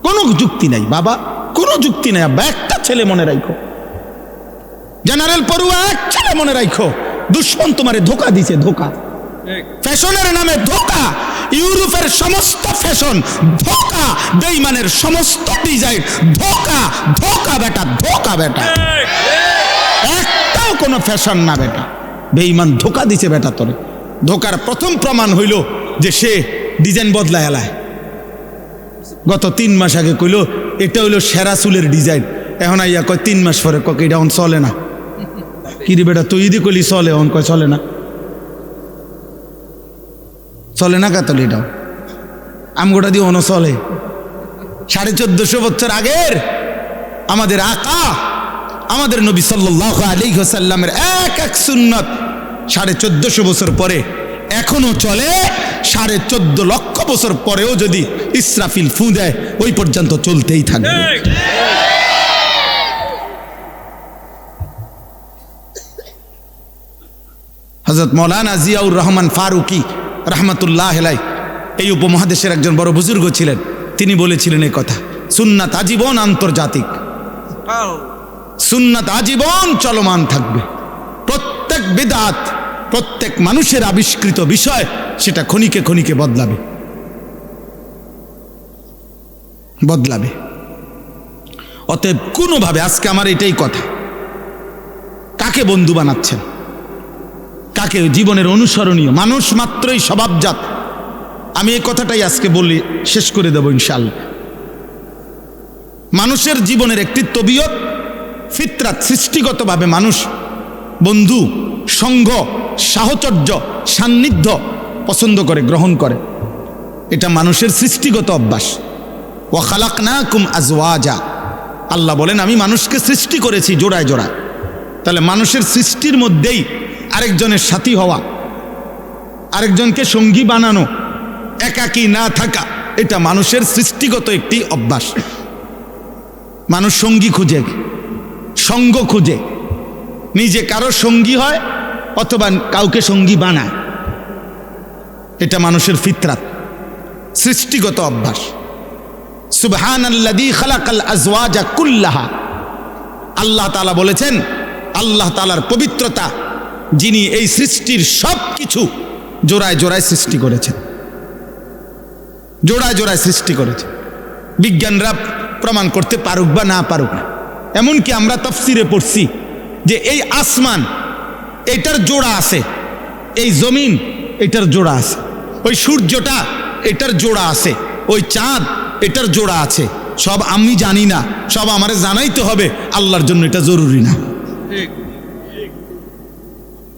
কোনো যুক্তি নাই বাবা, কোনো যুক্তি নাই আব্বা। একটা ছেলে মনে রাখো, জেনারেল পড়ুয়া এক ছেলে মনে রাখো, দুশ্মন তোমারে ধোকা দিছে, ধোকা, ফ্যাশনের নামে ধোকা, ইউরোপের সমস্ত ফ্যাশন ধোকা, বেঈমানের সমস্ত ডিজাইন ধোকা, ধোকা বেটা, ধোকা বেটা, একটাও কোনো ফ্যাশন না বেটা, বেঈমান ধোকা দিছে বেটা তোরে। ধোকার প্রথম প্রমাণ হইল যে সে ডিজাইন বদলায় এলায়। গত 3 মাস আগে কইল এটা হইল সেরা চুলের ডিজাইন, এখন আইয়া কয় 3 মাস পরে কক এটা অন চলে না। কি রে বেটা, তুই ইদি কইলি চলে, অন কয় চলে না, চলে না কাতল, এটাও আমগোটা দিয়ে অন চলে। 1450 বছর আগের আমাদের আকা, আমাদের নবী সাল্লাল্লাহু আলাইহি ওয়াসাল্লামের এক সুন্নাত 1450 বছর পরে এখনো চলে। 14.5 লক্ষ বছর পরেও যদি ইসরাফিল ফু দেয় ওই পর্যন্ত চলতেই থাকবে। হযরত মাওলানা জিয়াউর রহমান ফারুকি রহমতুল্লাহ আলাইহি এই উপমহাদেশের একজন বড় বুজুর্গ ছিলেন। তিনি বলেছিলেন এই কথা, সুন্নাত আজীবন আন্তর্জাতিক, সুন্নাত আজীবন চলমান থাকবে। প্রত্যেক বিদআত, প্রত্যেক মানুষের আবিষ্কৃত বিষয় সেটা ক্ষণিকে ক্ষণিকে বদলাবে, বদলাবে। অতএব কোনোভাবে, আজকে আমার এটাই কথা, কাকে বন্ধু বানাচ্ছেন, কাকে জীবনের অনুসরণীয় মানুষ মাত্রই স্বভাবজাত। আমি এই কথাটাই আজকে বলি, শেষ করে দেব ইনশাআল্লাহ। মানুষের জীবনের একটি তবিয়ত, ফিতরাত, সৃষ্টিগতভাবে মানুষ বন্ধু, সঙ্গ, সাহচর্য, সান্নিধ্য পছন্দ করে, গ্রহণ করে। এটা মানুষের সৃষ্টিগত অভ্যাস। ওয়া খালাকনাকুম আজওয়াজা, আল্লাহ বলেন আমি মানুষকে সৃষ্টি করেছি জোড়ায় জোড়ায়। তাহলে মানুষের সৃষ্টির মধ্যেই আরেকজনের সাথী হওয়া, আরেকজনকে সঙ্গী বানানো, একাকী না থাকা, এটা মানুষের সৃষ্টিগত একটি অভ্যাস। মানুষ সঙ্গী খুঁজে, সঙ্গ খুঁজে, নিজে কারো সঙ্গী হয় অথবা কাউকে সঙ্গী বানায়। এটা মানুষের ফিতরাত, সৃষ্টিগত অভ্যাস। সুবহানাল্লাযী খালাকাল আজওয়াজা কুল্লাহা, আল্লাহ তাআলা বলেছেন, আল্লাহ তাআলার পবিত্রতা, যিনি এই সৃষ্টির সব কিছু জোড়ায় জোড়ায় সৃষ্টি করেছেন, জোড়ায় জোড়ায় সৃষ্টি করেছেন। বিজ্ঞানরা প্রমাণ করতে পারুক বা না পারুক না, এমনকি আমরা তাফসিরে পড়ছি যে এই আসমান এটার জোড়া আছে, এই জমিন এটার জোড়া আছে, ওই সূর্যটা এটার জোড়া আছে, ওই চাঁদ এটার জোড়া আছে। সব আমি জানি না, সব আমারে জানাইতে হবে, আল্লাহর জন্য এটা জরুরি না।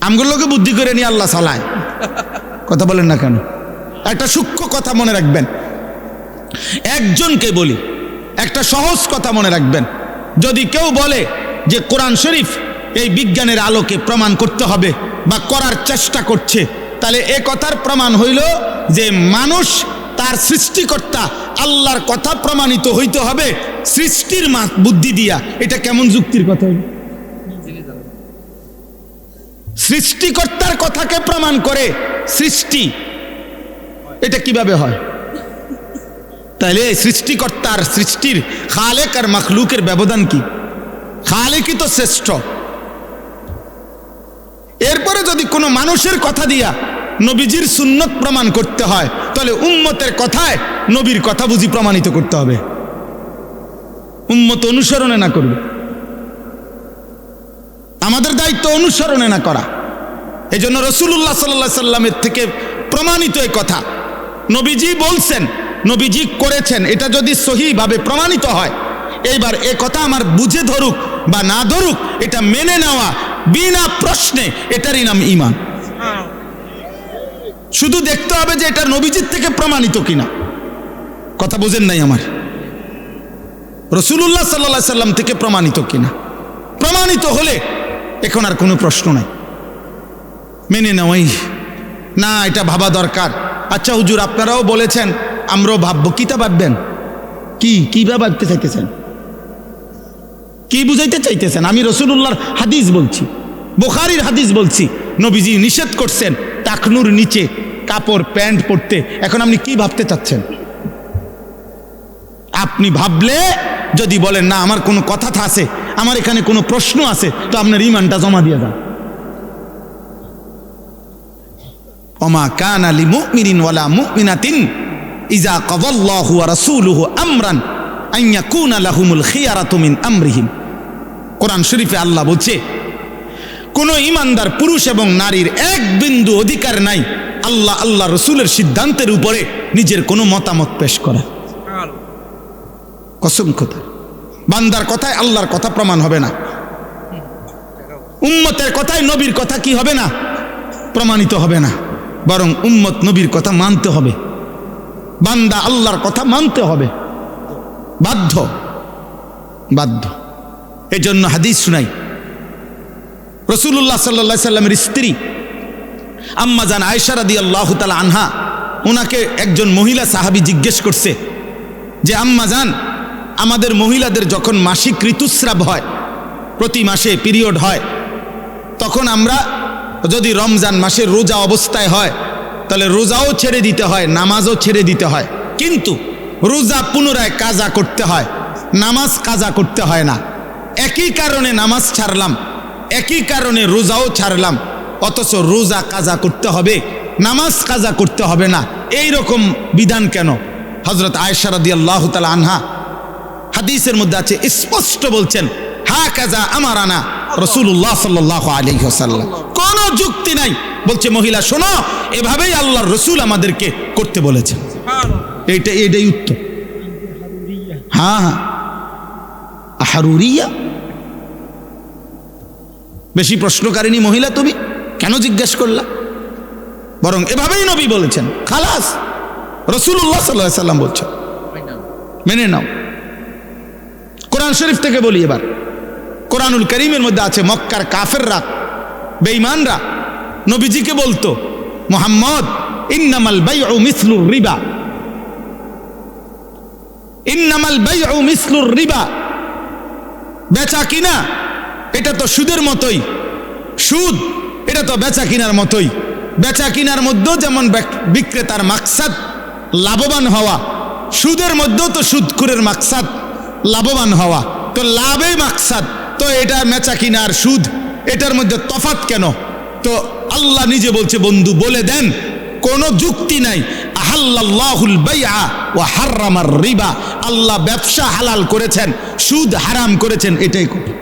আমগুলোকে লোকে বুদ্ধি করে নিয়ে আল্লাহ চালায়, কথা বলেন না কেন? একটা সূক্ষ্ম কথা মনে রাখবেন, একজনকে বলি, একটা সহজ কথা মনে রাখবেন। যদি কেউ বলে যে কোরআন শরীফ এই বিজ্ঞানের আলোকে প্রমাণ করতে হবে বা করার চেষ্টা করছে, তাহলে এ কথার প্রমাণ হইল যে মানুষ তার সৃষ্টিকর্তা আল্লাহর কথা প্রমাণিত হইতে হবে সৃষ্টির বুদ্ধি দিয়া। এটা কেমন যুক্তির কথা হইল? সৃষ্টিকর্তার কথাকে প্রমাণ করে সৃষ্টি, এটা কিভাবে হয়? তাহলে সৃষ্টিকর্তার, সৃষ্টির খালেক আর মাখলুকের ব্যবধান কি? খালেকই তো শ্রেষ্ঠ। এরপরে যদি কোনো মানুষের কথা দিয়া নবীজির সুন্নত প্রমাণ করতে হয়, তাহলে উম্মতের কথায় নবীর কথা বুঝি প্রমাণিত করতে হবে, উম্মত অনুসরণে না করবে। আমাদের দায়িত্ব অনুসরণে না করা। এই জন্য রাসূলুল্লাহ সাল্লাল্লাহু আলাইহি সাল্লামের থেকে প্রমাণিত এই কথা, নবীজি বলছেন, নবীজি করেছেন, এটা যদি সহিভাবে প্রমাণিত হয়, এইবার এ কথা আমার বুঝে ধরুক বা না ধরুক, এটা মেনে নেওয়া বিনা প্রশ্নে, এটারই নাম ঈমান। শুধু দেখতে হবে যে এটা নবীজির থেকে প্রমাণিত কিনা। কথা বুঝেন নাই আমার? রাসূলুল্লাহ সাল্লাল্লাহু আলাইহি সাল্লাম থেকে প্রমাণিত কিনা। প্রমাণিত হলে এখন আর কোনো প্রশ্ন নাই, মেনে নেওয়াই। না, এটা ভাবা দরকার। আচ্ছা হুজুর, আপনারাও বলেছেন, আমরাও ভাববো। কিতা ভাববেন? কি ভাবতে চাইতেছেন? কি বুঝাইতে চাইতেছেন? আমি রাসূলুল্লাহর হাদিস বলছি, বুখারীর হাদিস বলছি। নবীজি নিষেধ করছেন টাকনুর নিচে কাপড় প্যান্ট পরতে। এখন আপনি কি ভাবতে চাচ্ছেন? আপনি ভাবলে যদি বলেন না আমার কোনো কথা আছে, আমার এখানে কোনো প্রশ্ন আছে, তো আপনার ঈমানটা জমা দিয়ে যান। ওমা কানা লিমুমিনিন ওয়ালা মুমিনাতিন ইযা কাযাল্লাহু ওয়া রাসূলুহু আমরান আন ইয়াকুনা লাহুমুল খিয়ারাতু মিন আমরিহিম। কোরআন শরীফে আল্লাহ বলছে, কোন ঈমানদার পুরুষ এবং নারীর এক বিন্দু অধিকার নাই আল্লাহ রসুলের সিদ্ধান্তের উপরে নিজের কোনো মতামত পেশ করা। কসম খোদা, বান্দার কথায় আল্লাহর কথা প্রমাণ হবে না, উম্মতের কথায় নবীর কথা কি হবে না, প্রমাণিত হবে না, বরং উম্মত নবীর কথা মানতে হবে, বান্দা আল্লাহর কথা মানতে হবে, বাধ্য বাধ্য। এজন্য হাদিস শুনাই, রাসূলুল্লাহ সাল্লাল্লাহু আলাইহি সাল্লামের স্ত্রী আম্মা জান আয়েশা রাদিয়াল্লাহু তাআলা আনহা, ওনাকে একজন মহিলা সাহাবী জিজ্ঞেস করছে যে আম্মা জান, আমাদের মহিলাদের যখন মাসিক ঋতুস্রাব হয়, প্রতি মাসে পিরিয়ড হয়, তখন আমরা যদি রমজান মাসে রোজা অবস্থায় হয় তাহলে রোজাও ছেড়ে দিতে হয়, নামাজও ছেড়ে দিতে হয়, কিন্তু রোজা পুনরায় কাজা করতে হয়, নামাজ কাজা করতে হয় না। একই কারণে নামাজ ছাড়লাম, একই কারণে রোজাও ছাড়লাম, অথচ রোজা কাজা করতে হবে, নামাজ কাজা করতে হবে না। এই রকম বিধান কেন? হযরত আয়েশা রাদিয়াল্লাহু তাআলা আনহা হাদিসের মধ্যে আছে, স্পষ্ট বলছেন, হাকাযা আমারানা রাসূলুল্লাহ সাল্লাল্লাহু আলাইহি ওয়াসাল্লাম। কোনো যুক্তি নাই, বলছে মহিলা শোনো, এভাবেই আল্লাহর রাসূল আমাদেরকে করতে বলেছেন। এইটাই উত্তর। হ্যাঁ, হারুরিয়া, বেশি প্রশ্নকারিনী মহিলা তুমি, কেন জিজ্ঞেস করলা? বরং এভাবেই নবী বলেছেন, খালাস, রাসূলুল্লাহ সাল্লাল্লাহু আলাইহি ওয়াসাল্লাম বলছেন, মেনে নাও। কোরআন শরীফ থেকে বলি এবার, কোরআনুল কারীমের মধ্যে আছে, মক্কার কাফেররা, বেঈমানরা নবীজিকে বলতো, মুহাম্মদ, ইন্নামাল বাইউ মিসলুর রিবা, ইন্নামাল বাইউ মিসলুর রিবা, বেচা কিনা এটা তো সুদের মতোই, সুদ এটা তো বেচা কিনার মতোই। বেচা কিনার মধ্যেও যেমন বিক্রেতার মাকসাদ লাভবান হওয়া, সুদের মধ্যেও তো সুদখোরের মাকসাদ লাভবান হওয়া, তো লাভে মাকসাদ, তো এটা বেচা কিনার সুদ, এটার মধ্যে তফাৎ কেন? তো আল্লাহ নিজে বলছে, বন্ধু বলে দেন, কোনো যুক্তি নাই। আহাল্লাল্লাহুল বাইআ ওয়া হাররামার রিবা, আল্লাহ ব্যবসা হালাল করেছেন, সুদ হারাম করেছেন, এটাই কথা।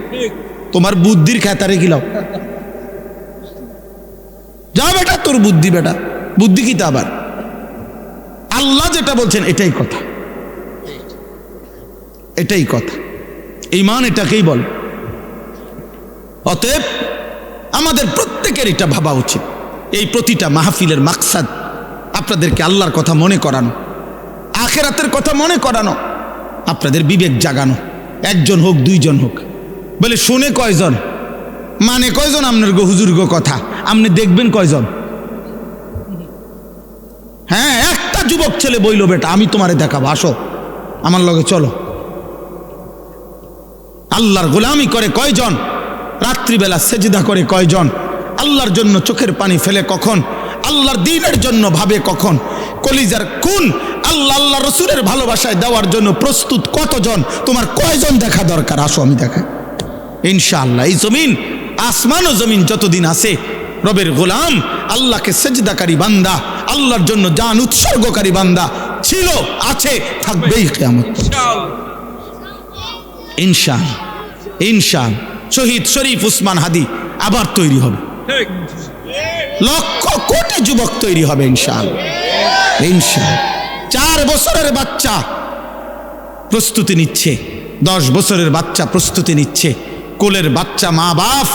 তোমার বুদ্ধির খেতারে গিলাও, যা বেটা তোর বুদ্ধি, বেটা বুদ্ধি কি তা? আবার আল্লাহ যেটা বলছেন এটাই কথা, এটাই কথা। ঈমান এটাকেই বল। অতএব আমাদের প্রত্যেকের এটা ভাবা উচিত, এই প্রতিটা মাহফিলের মাকসাদ আপনাদেরকে আল্লাহর কথা মনে করানো, আখিরাতের কথা মনে করানো, আপনাদের বিবেক জাগানো। একজন হোক, দুইজন হোক, বলে শুনে কয়জন, মানে কয়জন আপনার হুজুর কথা, আপনি দেখবেন কয়জন? হ্যাঁ, একটা যুবক ছেলে বইল, বেটা আমি তোমারে দেখাবো, আসো আমার লগে চলো। আল্লাহর গোলামি করে কয়জন? রাত্রিবেলা সেজদা করে কয়জন? আল্লাহর জন্য চোখের পানি ফেলে কখন? আল্লাহর দ্বীনের জন্য ভাবে কখন? কলিজার খুন আল্লাহ রসুলের ভালোবাসায় দেওয়ার জন্য প্রস্তুত কতজন? তোমার কয়জন দেখা দরকার? আসো আমি দেখাই। ইনশাআল্লাহ এই জমিন, আসমান ও জমিন যতদিন আছে, রবের গোলাম, আল্লাহকে সেজদাকারী বান্দা, আল্লাহর জন্য জান উৎসর্গকারী বান্দা ছিল, আছে, থাকবেই কিয়ামত। ইনশাআল্লাহ ইনশাআল্লাহ শহীদ শরীফ উসমান হাদি আবার তৈরি হবে। লক্ষ কোটি যুবক তৈরি হবে ইনশাআল্লাহ। ইনশাআল্লাহ 4 বছরের বাচ্চা প্রস্তুতি নিচ্ছে, 10 বছরের বাচ্চা প্রস্তুতি নিচ্ছে, কোলের বাচ্চা মা বাপ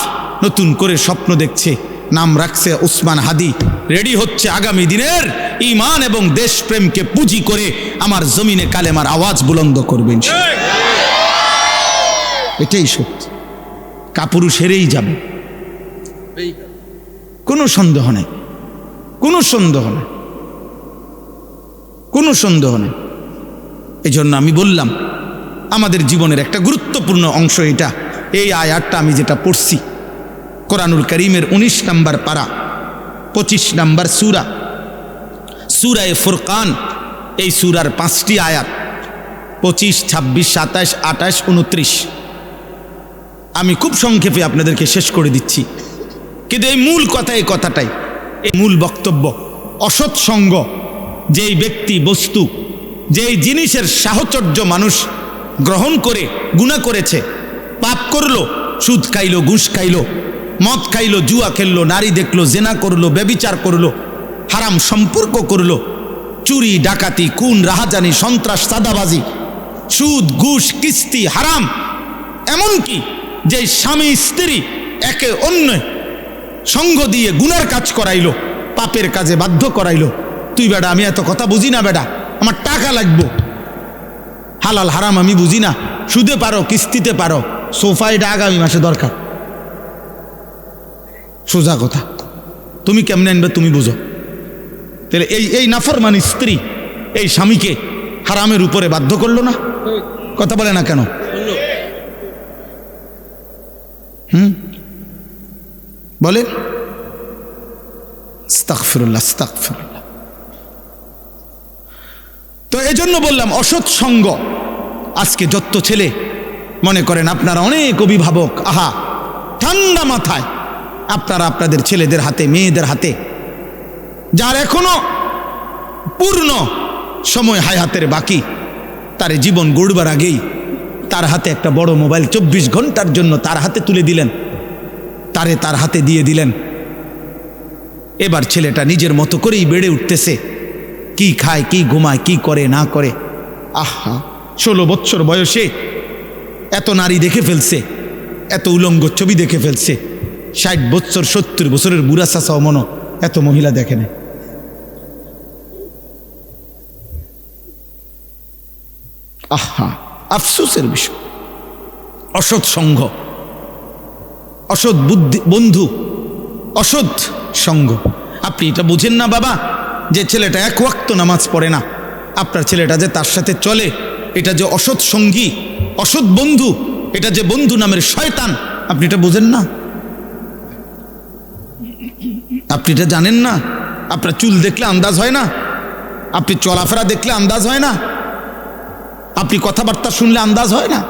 নতুন করে স্বপ্ন দেখছে, নাম রাখছে উসমান হাদি, রেডি হচ্ছে আগামী দিনের ঈমান এবং দেশপ্রেমকে পুঁজি করে আমার জমিনে কালেমার আওয়াজ বুলন্দ করবেন। এটাই সত্যি, কাপুরুষ হেরেই যাবে, কোনো সন্দেহ নেই, কোনো সন্দেহ নেই, কোনো সন্দেহ নেই। এই জন্য আমি বললাম আমাদের জীবনের একটা গুরুত্বপূর্ণ অংশ এটা। এই আয়াতটা আমি যেটা পড়ছি কোরআনুল কারীমের 19 নম্বর পারা 25 নম্বর সূরা, সূরায়ে ফুরকান, এই সূরার 5টি আয়াত 25, 26, 27, 28, 29 আমি খুব সংক্ষেপে আপনাদেরকে শেষ করে দিচ্ছি, কিন্তু এই মূল কথা, এই কথাটাই এই মূল বক্তব্য। অসৎ সঙ্গ, যেই ব্যক্তি বস্তু যেই জিনিসের সাহচর্য মানুষ গ্রহণ করে গুনাহ করেছে, পাপ করলো, সুদ খাইলো, ঘুষ খাইলো, মদ খাইলো, জুয়া খেললো, নারী দেখলো, জেনা করলো, ব্যভিচার করলো, হারাম সম্পর্ক করলো, চুরি ডাকাতি খুন রাহাজানি সন্ত্রাস চাঁদাবাজি সুদ ঘুষ কিস্তি হারাম, এমনকি যে স্বামী স্ত্রী একে অন্য সঙ্গ দিয়ে গুনার কাজ করাইলো, পাপের কাজে বাধ্য করাইলো, তুই বেটা আমি এত কথা বুঝি না, বেটা আমার টাকা লাগবো, হালাল হারাম আমি বুঝি না, সুদে পারো কিস্তিতে পারো, সোফা এটা আগামী মাসে দরকার, সোজা কথা, তুমি কেমনে আনবে তুমি বুঝো। তাহলে এই নাফরমান স্ত্রী এই স্বামীকে হারামের উপরে বাধ্য করলো না? কথা বলে না কেন? বলে আস্তাগফিরুল্লাহ, আস্তাগফিরুল্লাহ। তো এজন্য বললাম অসৎ সঙ্গ। আজকে যত ছেলে মনে করেন আপনারা অনেক অভিভাবক, আহা ঠান্ডা মাথায় আপনারা আপনাদের ছেলেদের হাতে মেয়েদের হাতে, যার এখনো পূর্ণ সময় হায়াতের বাকি, তার জীবন গড়বার আগেই তার হাতে একটা বড় মোবাইল 24 ঘন্টার জন্য তার হাতে তুলে দিলেন, তার হাতে দিয়ে দিলেন। এবার ছেলেটা নিজের মতো করেই বেড়ে উঠতেছে, কি খায় কি ঘুমায় কি করে না করে, আহা 16 বছর বয়সে এত নারী দেখে ফেলছে, এত উলঙ্গ ছবি দেখে ফেলছে, 60 বছর 70 বছরের বুড়া চাচাও মনো এত মহিলা দেখে না। আহা আফসোসের বিষয়। অসৎ সঙ্গ, অসৎ বুদ্ধি বন্ধু, অসৎ সঙ্গ। আপনি এটা বুঝেন না বাবা, যে ছেলেটা 1 ওয়াক্ত নামাজ পড়ে না, আপনার ছেলেটা যে তার সাথে চলে, এটা যে অসৎ সঙ্গী, অসৎ বন্ধু, এটা যে বন্ধু নামের শয়তান, আপনি এটা বুঝেন না? আপনি এটা জানেন না? আপনার চুল দেখলে আন্দাজ হয় না? আপনি চলাফেরা দেখলে আন্দাজ হয় না? আপনি কথাবার্তা শুনলে আন্দাজ হয় না?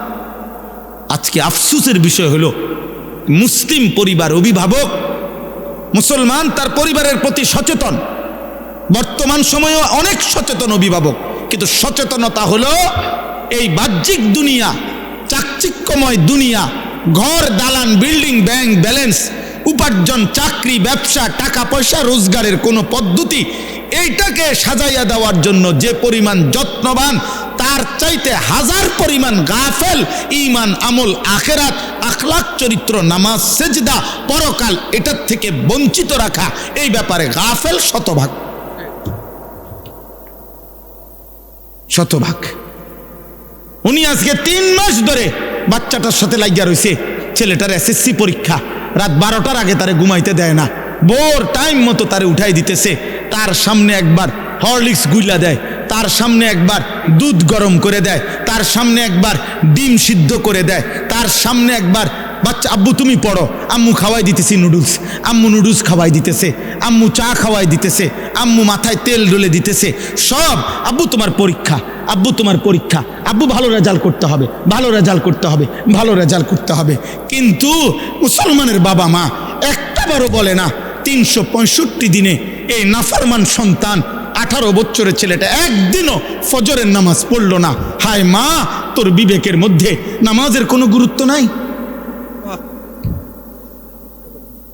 আজকে আফসোসের বিষয় হলো মুসলিম পরিবার, অভিভাবক মুসলমান তার পরিবারের প্রতি সচেতন, বর্তমান সময়েও অনেক সচেতন অভিভাবক, কিন্তু সচেতনতা হলো এই বাহ্যিক দুনিয়া, চাকচিক্যময় দুনিয়া, ঘর দালান বিল্ডিং ব্যাংক ব্যালেন্স উপার্জন চাকরি ব্যবসা টাকা পয়সা রোজগারের কোনো পদ্ধতি, এইটাকে সাজাইয়া দেওয়ার জন্য যে পরিমাণ যত্নবান, তার চাইতে 1000 পরিমাণ গাফেল ঈমান আমল আখিরাত আখলাক চরিত্র নামাজ সেজদা পরকাল এটার থেকে বঞ্চিত রাখা, এই ব্যাপারে গাফেল শতভাগ। উনি আজকে 3 মাস ধরে বাচ্চাটার সাথে লাগিয়া রয়েছে। ছেলেটার এসএসসি পরীক্ষা, রাত 12টার আগে তারে ঘুমাইতে দেয় না, বোর টাইম মতো তারে উঠাই দিতেছে, তার সামনে একবার হরলিক্স গুইলা দেয়, তার সামনে একবার দুধ গরম করে দেয়, তার সামনে একবার ডিম সিদ্ধ করে দেয়, তার সামনে একবার বাচ্চা আব্বু তুমি পড়ো, আম্মু খাওয়াই দিতেছি নুডলস, আম্মু নুডলস খাওয়াই দিতেছে, আম্মু চা খাওয়াই দিতেছে, আম্মু মাথায় তেল ডলে দিতেছে, সব আব্বু তোমার পরীক্ষা, আব্বু তোমার পরীক্ষা, আব্বু ভালো রেজাল্ট করতে হবে, ভালো রেজাল্ট করতে হবে, ভালো রেজাল্ট করতে হবে। কিন্তু মুসলমানের বাবা মা একটাবারও বলে না 365 দিনে এই নাফরমান সন্তান 18 বছরের ছেলেটা একদিনও ফজরের নামাজ পড়ল না। হায় মা, তোর বিবেকের মধ্যে নামাজের কোনো গুরুত্ব নাই?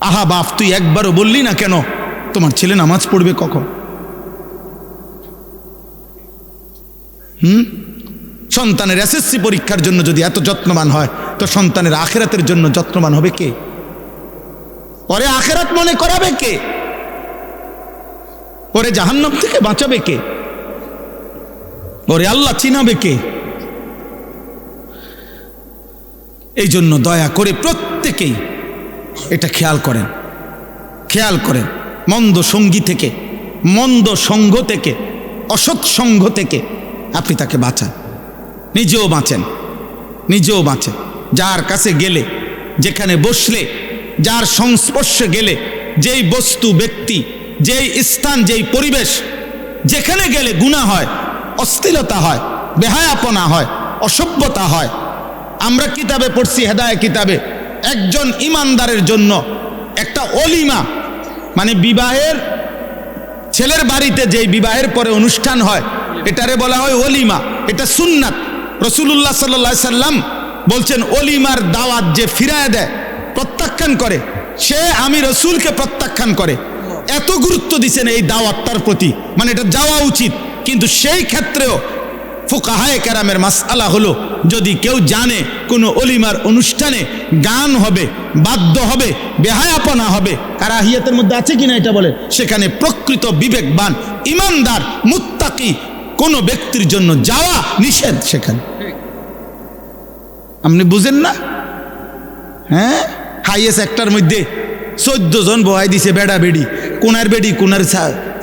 আহা বাপ, তুই একবারও বললি না কেন তোমার ছেলে নামাজ পড়বে কখন? সন্তানের এসএসসি পরীক্ষার জন্য যদি এত যত্নবান হয়, তো সন্তানের আখেরাতের জন্য যত্নবান হবে কে? ওরে আখেরাত মনে করাবে কে? ওরে জাহান্নাম থেকে বাঁচাবে কে? ওরে আল্লাহ চিনাবে কে? এই জন্য দয়া করে প্রত্যেকেই এটা খেয়াল করেন, খেয়াল করেন। মন্দ সঙ্গী থেকে, মন্দ সঙ্গ থেকে, অসৎ সঙ্গ থেকে আপনি তাকে বাঁচান, নিজেও বাঁচেন, নিজেও বাঁচেন। যার কাছে গেলে, যেখানে বসলে, যার সংস্পর্শে গেলে, যেই বস্তু, ব্যক্তি, যেই স্থান, যেই পরিবেশ, যেখানে গেলে গুনাহ হয়, অশ্লীলতা হয়, বেহায়াপনা হয়, অসভ্যতা হয়। আমরা কিতাবে পড়ছি, হেদায়েত কিতাবে, একজন ইমানদারের জন্য একটা অলিমা, মানে বিবাহের, ছেলের বাড়িতে যেই বিবাহের পরে অনুষ্ঠান হয়, এটারে বলা হয় অলিমা। এটা সুন্নাত। রাসূলুল্লাহ সাল্লাল্লাহু আলাইহি সাল্লাম বলছেন, অলিমার দাওয়াত যে ফিরায় দেয়, প্রত্যাখ্যান করে, সে আমি রসুলকে প্রত্যাখ্যান করে। এত গুরুত্ব দিচ্ছেন এই দাওয়াতটার প্রতি, মানে এটা যাওয়া উচিত। কিন্তু সেই ক্ষেত্রেও ফুকাহায়ে কেরামের মাসআলা হলো, যদি কেউ জানে কোনো অলিমার অনুষ্ঠানে গান হবে, বাদ্য হবে, বেহায়াপনা হবে, কারাহিয়াতের মধ্যে আছে কিনা এটা বলে, সেখানে প্রকৃত বিবেকবান, ইমানদার, মুত্তাকি কোনো ব্যক্তির জন্য যাওয়া নিষেধ। সেখানে আপনি বুঝেন না? হ্যাঁ, হাইয়েস্ট একটার মধ্যে 14 জন বহাই দিছে, বেড়া বেড়ি, কোনার বেড়ি, কোনার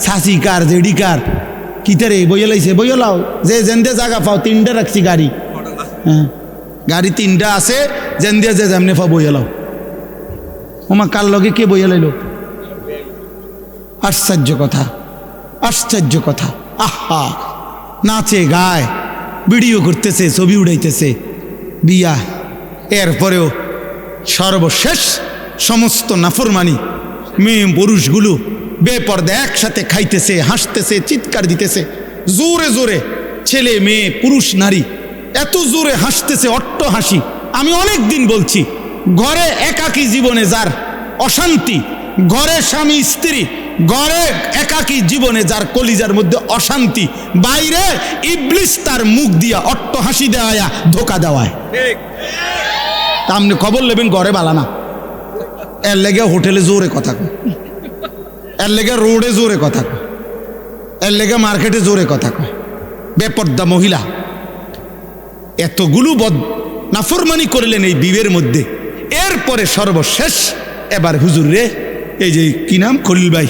সাসি কার, জেডি কার, কিতারে বইলাইছে, বইলাও যে যেন্দে জায়গা পাও, 3টা রাখছি গাড়ি। হ্যাঁ, গাড়ি 3টা আছে, যেন্দে যে যেমনে পাও বইলাও। ওমা কার লগে কে বইলাইল? আশ্চর্য কথা, আশ্চর্য কথা। আহা, নাচে গায়, ভিডিও করতেছে, ছবি উড়াইতেছে, বিয়া। এরপরেও সর্বশেষ সমস্ত নাফরমানি, মেয়ে পুরুষগুলো বেপর্দা একসাথে খাইতেছে, হাসতেছে, চিৎকার দিতেছে, জোরে জোরে, ছেলে মেয়ে পুরুষ নারী এত জোরে হাসতেছে, অট্ট হাসি। আমি অনেক দিন বলছি, ঘরে একাকী জীবনে যার অশান্তি, ঘরে স্বামী স্ত্রী, ঘরে একাকী জীবনে যার কলিজার মধ্যে অশান্তি, বাইরে ইবলিস তার মুখ দিয়া অট্ট হাসি দেওয়া, ধোকা দেওয়ায়। তা আপনি খবর নেবেন ঘরে বালানা, এর লেগে হোটেলে জোরে কথা কয়, এর লেগে রোডে জোরে কথা কয়, এর লেগে মার্কেটে জোরে কথা কয়। বেপর্দা মহিলা এতগুলো নাফরমানি করলেন এই বিবের মধ্যে। এরপরে সর্বশেষ এবার হুজুর রে, এই যে কি নাম, খলিল ভাই,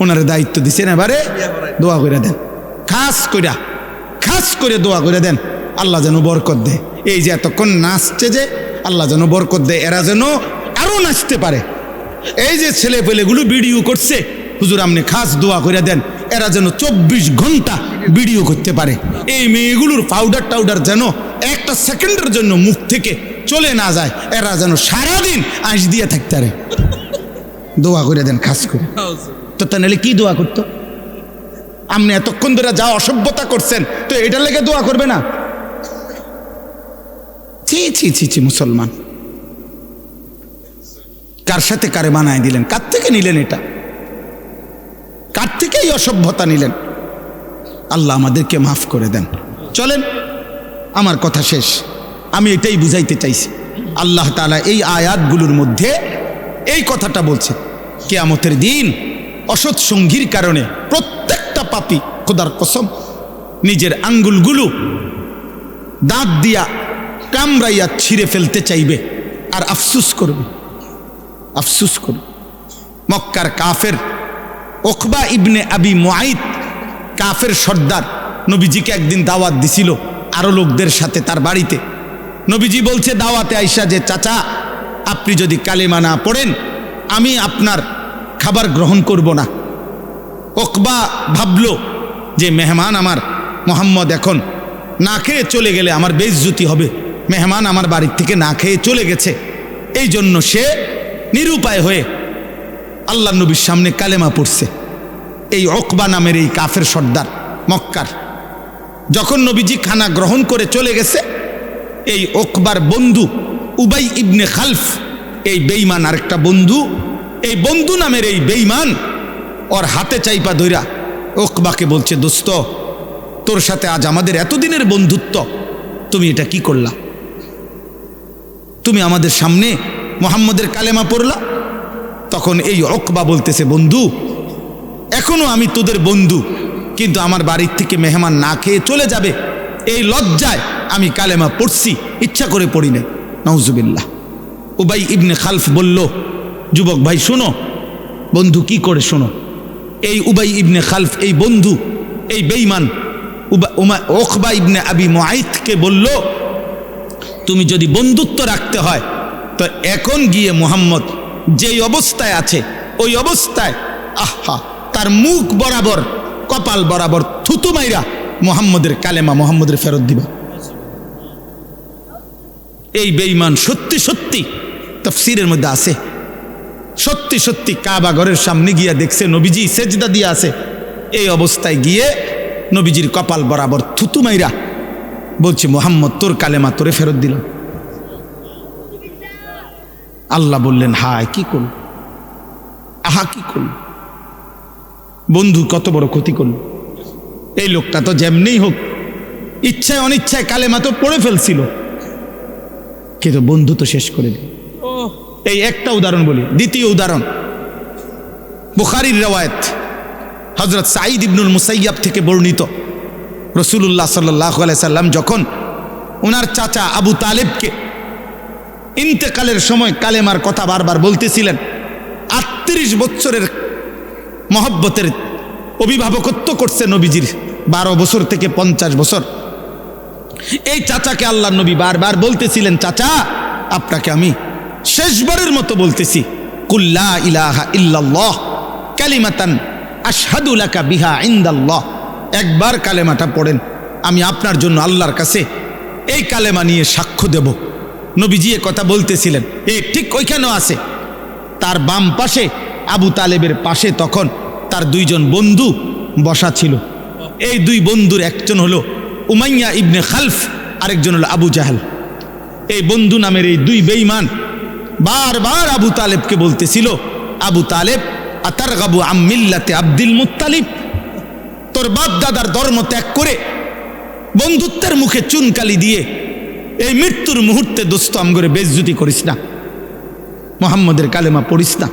ওনারে দায়িত্ব দিচ্ছেন, এবারে দোয়া করে দেন, খাস করে দোয়া করে দেন, আল্লাহ যেন বরকত দেয়। এই যে এতক্ষণ নাচছে, যে আল্লাহ যেন বরকত দেয়, এরা যেন আরো নাচতে পারে। এই যে ছেলে পেলেগুলো ভিডিও করছে, হুজুর আপনি খাস দোয়া করে দেন, এরা যেন 24 ঘন্টা ভিডিও করতে পারে। এই মেয়েগুলোর পাউডার টাউডার যেন একটা সেকেন্ডের জন্য মুখ থেকে চলে না যায়, এরা যেন সারাদিন আঁশ দিয়ে থাকতে পারে। দোয়া করে দেন খাস করে। তো তা নাহলে কি দোয়া করতো? আপনি এতক্ষণ ধরে যা অসভ্যতা করছেন, তো এটার লেগে দোয়া করবে না? ছি ছি ছি ছি, মুসলমান কার সাথে কারে বানায় দিলেন? কার থেকে নিলেন এটা? কার থেকে এই অসভ্যতা নিলেন? আল্লাহ আমাদেরকে মাফ করে দেন। চলেন, আমার কথা শেষ। আমি এটাই বুঝাইতে চাইছি, আল্লাহ তাআলা এই আয়াতগুলোর মধ্যে এই কথাটা বলছে, কিয়ামতের দিন অসৎ সঙ্গীর কারণে প্রত্যেকটা পাপী, খোদার কসম, নিজের আঙ্গুলগুলো দাঁত দিয়া কামড়াইয়া ছিঁড়ে ফেলতে চাইবে আর আফসুস করবে, আফসুস করবে। মক্কার কাফের উকবা ইবনে আবি মুআইত, কাফের সর্দার, নবীজিকে একদিন দাওয়াত দিছিল আরো লোকদের সাথে তার বাড়িতে। নবীজি বলছে দাওয়াতে আইসা যে, চাচা আপনি যদি কালেমা না পড়েন আমি আপনার খাবার গ্রহণ করব না। উকবা ভাবলো যে মেহমান আমার মুহাম্মদ এখন না খেয়ে চলে গেলে আমার বেইজ্জতি হবে, মেহমান আমার বাড়ির থেকে না খেয়ে চলে গেছে। এই জন্য সে নিরুপায় হয়ে আল্লাহ নবীর সামনে কালেমা পড়ছে। এই উকবা নামের এই কাফের সর্দার মক্কার, যখন নবীজি খানা গ্রহণ করে চলে গেছে, এই উকবার বন্ধু উবাই ইবনে খালফ, এই বেঈমান আরেকটা বন্ধু, এই বন্ধু নামের এই বেঈমান ওর হাতে চাইপা ধইরা উকবাকে বলছে, দোস্ত তোর সাথে আজ আমাদের এতদিনের বন্ধুত্ব, তুমি এটা কি করলা? তুমি আমাদের সামনে মুহাম্মদের কালেমা পড়লা। তখন এই উকবা বলতেছে, বন্ধু এখনো আমি তোদের বন্ধু, কিন্তু আমার বাড়ির থেকে মেহমান না খেয়ে চলে যাবে এই লজ্জায় আমি কালেমা পড়ছি, ইচ্ছা করে পড়ি নাই। নাউজুবিল্লাহ। উবাই ইবনে খালফ বলল, যুবক ভাই শোনো, বন্ধু কি করে শোনো। এই উবাই ইবনে খালফ, এই বন্ধু, এই বেঈমান উকবা ইবনে আবি মুআইতকে বলল, তুমি যদি বন্ধুত্ব রাখতে হয় তো এখন গিয়ে মুহাম্মদ যেই অবস্থায় আছে ওই অবস্থায় আহা তার মুখ বরাবর কপাল বরাবর থুতু মাইরা মুহাম্মদের কালেমা মুহাম্মদের ফেরত দিবা। এই বেঈমান সত্যি সত্যি তাফসীরের মধ্যে আছে, সত্যি সত্যি কাবা ঘরের সামনে গিয়া দেখছে নবীজি সেজদা দিয়ে আছে, এই অবস্থায় গিয়ে নবীজির কপাল বরাবর থুতু মাইরা বলছে, মুহাম্মদ তোর কালেমা তোরে ফেরত দিলাম। আল্লাহ বললেন, হায় কি করল, আহা কি করল, বন্ধু কত বড় ক্ষতি করল। এই লোকটা তো যেমনি হোক ইচ্ছায় অনিচ্ছায় কালেমা তো পড়ে ফেলছিল, কিন্তু বন্ধু তো শেষ করে দিল। এই একটা উদাহরণ বলি। দ্বিতীয় উদাহরণ বুখারীর রওয়ায়াত, হযরত সাঈদ ইবনুল মুসাইয়াব থেকে বর্ণিত, রাসূলুল্লাহ সাল্লাল্লাহু আলাইহি সাল্লাম যখন ওনার চাচা আবু তালেবকে ইন্তেকালের সময় কালেমার কথা বারবার বলতেছিলেন, 38 বছরের মহব্বতের অভিভাবকত্ব করছে নবীজির, 12 বছর থেকে 50 বছর। এই চাচাকে আল্লাহর নবী বারবার বলতেছিলেন, চাচা আপনাকে আমি শেষবারের মতো বলতেছি, কুল্লা ইলাহা ইল্লাল্লাহ কালিমাতান আশহাদু লাকা বিহা ইনদাল্লাহ, একবার কালেমাটা পড়েন, আমি আপনার জন্য আল্লাহর কাছে এই কালেমা নিয়ে সাক্ষ্য দেব। নবীজি এ কথা বলতেছিলেন, এই ঠিক ওইখানেও আছে। তার বাম পাশে আবু তালেবের পাশে তখন তার দুইজন বন্ধু বসা ছিল। এই দুই বন্ধুর একজন হলো উমাইয়া ইবনে খালফ, আরেকজন হলো আবু জাহেল। এই বন্ধু নামের এই দুই বেঈমান বারবার আবু তালেবকে বলতেছিল, আবু তালেব আতারগাবু আম মিল্লাতে আব্দুল মুত্তালিব, তোর বাপ দাদার ধর্ম ত্যাগ করে বন্ধুত্বের মুখে চুনকালি দিয়ে এই মৃত্যুর মুহূর্তে দোস্ত আমগরে বেইজ্জতি করিস না, মুহাম্মদের কালেমা পড়িস না।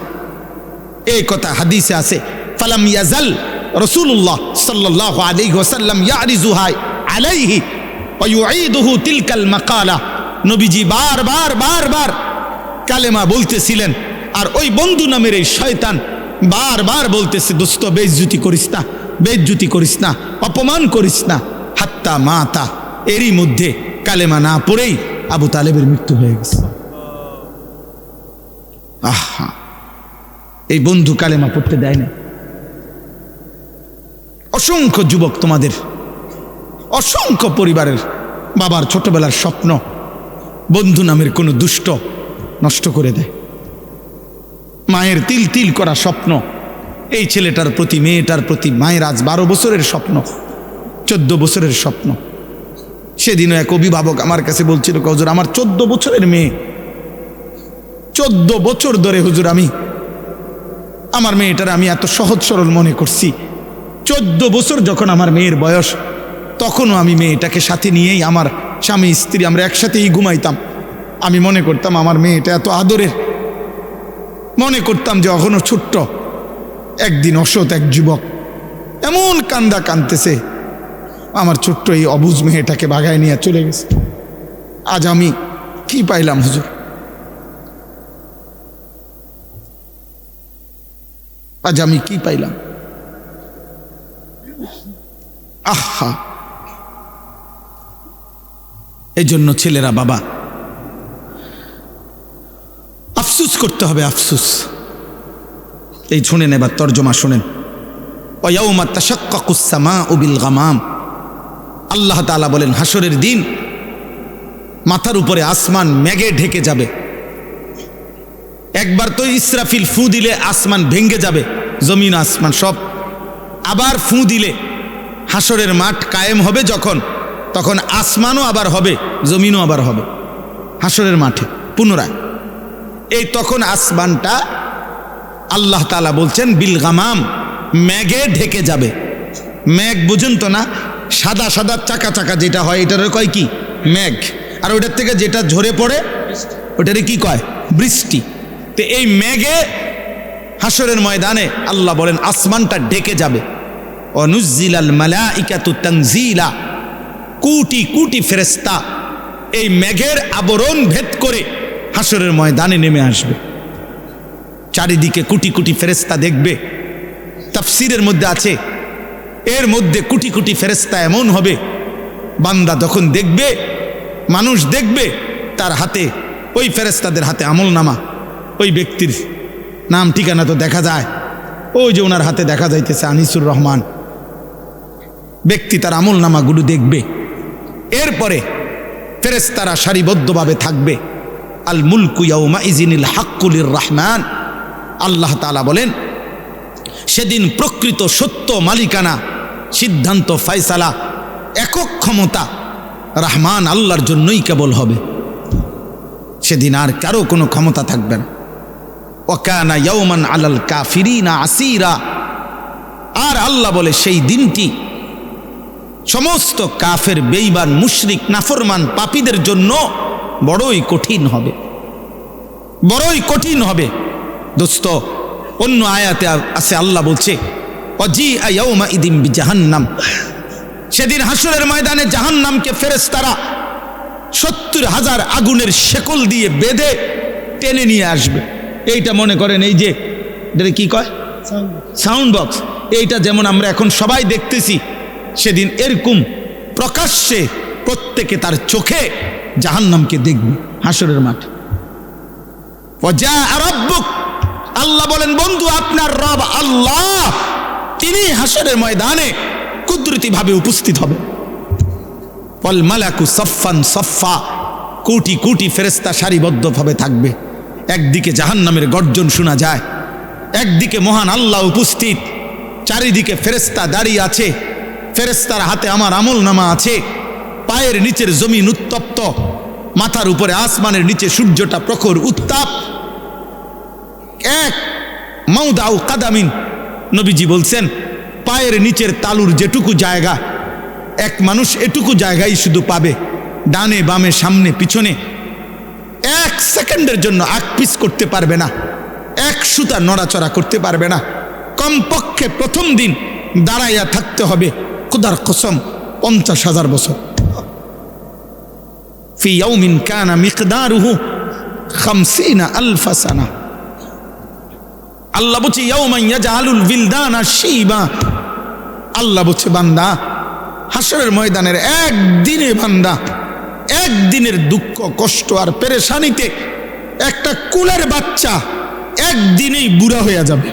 এই কথা হাদিসে আছে। ফালাম ইয়াজাল রাসূলুল্লাহ সাল্লাল্লাহু আলাইহি ওয়াসাল্লাম ইয়ারিজুহা আলাইহি ওয়া ইউঈদুহু তিলকাল মাকালা, নবীজি বারবার বারবার কালেমা বলতেছিলেন, আর ওই বন্ধু নামের এই শয়তান বারবার বলতেছে, দোস্ত বেইজ্জতি করিস না, বেইজ্জতি করিস না, অপমান করিস না। হাত্তা মাতা, এরই মধ্যে কালেমা না পড়েই আবু তালেবের মৃত্যু হয়ে গেছে। আহা, এই বন্ধু কালেমা পড়তে দেয় না। অসংখ্য যুবক তোমাদের, অসংখ্য পরিবারের বাবার ছোটবেলার স্বপ্ন বন্ধু নামের কোনো দুষ্ট নষ্ট করে দেয়। মায়ের তিল তিল করা স্বপ্ন, এই ছেলেটার প্রতি মেয়েটার প্রতি মায়ের আজ 12 বছরের স্বপ্ন, 14 বছরের স্বপ্ন। সেদিনও এক অভিভাবক আমার কাছে বলছিল, হুজুর আমার 14 বছরের মেয়ে, 14 বছর ধরে হুজুর আমি আমার মেয়েটার আমি এত সহজ সরল মনে করছি। 14 বছর যখন আমার মেয়ের বয়স, তখনও আমি মেয়েটাকে সাথে নিয়েই আমার স্বামী স্ত্রী আমরা একসাথেই ঘুমাইতাম। আমি মনে করতাম আমার মেয়েটা এত আদরের, মনে করতাম যে এখনো ছোট্ট। একদিন অসৎ এক যুবক এমন কান্দা কাঁদতেছে, আমার ছোট্ট এই অবুঝ মেয়েটাকে বাগায় নিয়ে চলে গেছে। আজ আমি কি পাইলাম হুজুর? আজ আমি কি পাইলাম? আহা, এই জন্য ছেলেরা বাবা আফসুস করতে হবে, আফসুস। এই শুনেন, এবার তর্জমা শুনেন। ওয়ায়াউমা তাশাক্কাকুস সামাউ বিল গামাম, আল্লাহ তাআলা বলেন হাসরের দিন মাথার উপরে আসমান মেঘে ঢেকে যাবে। একবার তো ইসরাফিল ফু দিলে আসমান ভেঙে যাবে, জমিন আসমান সব। আবার ফু দিলে হাসরের মাঠ কায়েম হবে যখন, তখন আসমানও আবার হবে, জমিনও আবার হবে হাসরের মাঠে পুনরায়। এই তখন আসমানটা আল্লাহ তাআলা বলছেন বিল গামাম, মেঘে ঢেকে যাবে। মেঘ বুঝুন তো না, সাদা সাদা চাকা চাকা যেটা হয় এটার কয় কি? মেঘ। আর ওটার থেকে যেটা ঝরে পড়ে ওটারে কি কয়? বৃষ্টি। তো এই মেঘে হাসরের ময়দানে আল্লাহ বলেন আসমানটা ঢেকে যাবে। অনুজ্জিলাল মালাইকাতু তানজিলা, কোটি কোটি ফেরেশতা এই মেঘের আবরণ ভেদ করে হাসরের ময়দানে নেমে আসবে। চারিদিকে কোটি কোটি ফেরেশতা দেখবে। তাফসীরের মধ্যে আছে এর মধ্যে কোটি কোটি ফেরেশতা এমন হবে, বান্দা যখন দেখবে, মানুষ দেখবে, তার হাতে, ওই ফেরেশতাদের হাতে আমলনামা, ওই ব্যক্তির নাম ঠিকানা তো দেখা যায়, ওই যে ওনার হাতে দেখা যাইতেছে আনিসুর রহমান, ব্যক্তি তার আমলনামাগুলো দেখবে। এরপরে ফেরেশতারা সারিবদ্ধভাবে থাকবে। আল মুলকু ইয়াউমা ইজিনিল হাক্কুল রহমান, আল্লাহ তাআলা বলেন সেদিন প্রকৃত সত্য মালিকানা, সিদ্ধান্ত, ফয়সালা, একক ক্ষমতা রহমান আল্লাহর জন্যই কেবল হবে। সেদিন আর কারো কোনো ক্ষমতা থাকবে না। ওয়াকানা ইয়াউমান আলাল কাফিরিনা আসিরা, আর আল্লাহ বলে সেই দিনটি সমস্ত কাফের, বেঈমান, মুশরিক, নাফরমান, পাপীদের জন্য বড়ই কঠিন হবে, বড়ই কঠিন হবে। দোস্ত, অন্য আয়াতে আছে আল্লাহ বলছে ওয়াজিআ ইয়াউমা ইদিন বিজাহান্নাম, সেদিন হাসরের ময়দানে জাহান্নামকে ফেরেশতারা 70,000 আগুনের শেকল দিয়ে বেঁধে টেনে নিয়ে আসবে। এইটা মনে করেন এই যে এটা কি কয় সাউন্ড বক্স, এইটা যেমন আমরা এখন সবাই দেখতেছি, সেদিন এরকম প্রকাশ্যে প্রত্যেকে তার চোখে জাহান্নামকে দেখবে হাসরের মাঠ। ওয়াজাআ রাব্বুক, আল্লাহ বলেন বন্ধু আপনার রব আল্লাহ তিনি হাসরের ময়দানে কুদরতি ভাবে উপস্থিত হবে। ওয়াল মালাকু সাফফান সাফফা, কোটি কোটি ফেরেশতা সারিবদ্ধভাবে থাকবে। একদিকে জাহান্নামের গর্জন শোনা যায়, একদিকে মহান আল্লাহ উপস্থিত, চারিদিকে ফেরেশতা দাঁড়িয়ে আছে, ফেরেশতার হাতে আমার আমলনামা আছে, পায়ের নিচের জমিন উত্তপ্ত, মাথার উপরে আসমানের নিচে সূর্যটা প্রখর উত্তাপ। এক মাউদাউ কাদামিন, নবীজি বলছেন পায়ের নিচের তালুর যেটুকু জায়গা, এক মানুষ এটুকু জায়গায় শুধু পাবে, ডানে বামে সামনে পিছনে 1 সেকেন্ডের জন্য আকপিস করতে পারবে না, এক সুতা নড়াচড়া করতে পারবে না। কমপক্ষে প্রথম দিন দাঁড়াইয়া থাকতে হবে খোদার কসম 50,000 বছর। ফি ইয়াউমিন কানা মিকদারুহু 50,000 সানা। আল্লাহ বলছে ইয়াউমান ইয়াজআলুল বিলদানা শিবা, আল্লাহ বলছে বান্দা হাসরের ময়দানের একদিনে, বান্দা একদিনের দুঃখ কষ্ট আর পেরেশানিতে একটা কুলের বাচ্চা একদিনেই বুড়া হয়ে যাবে।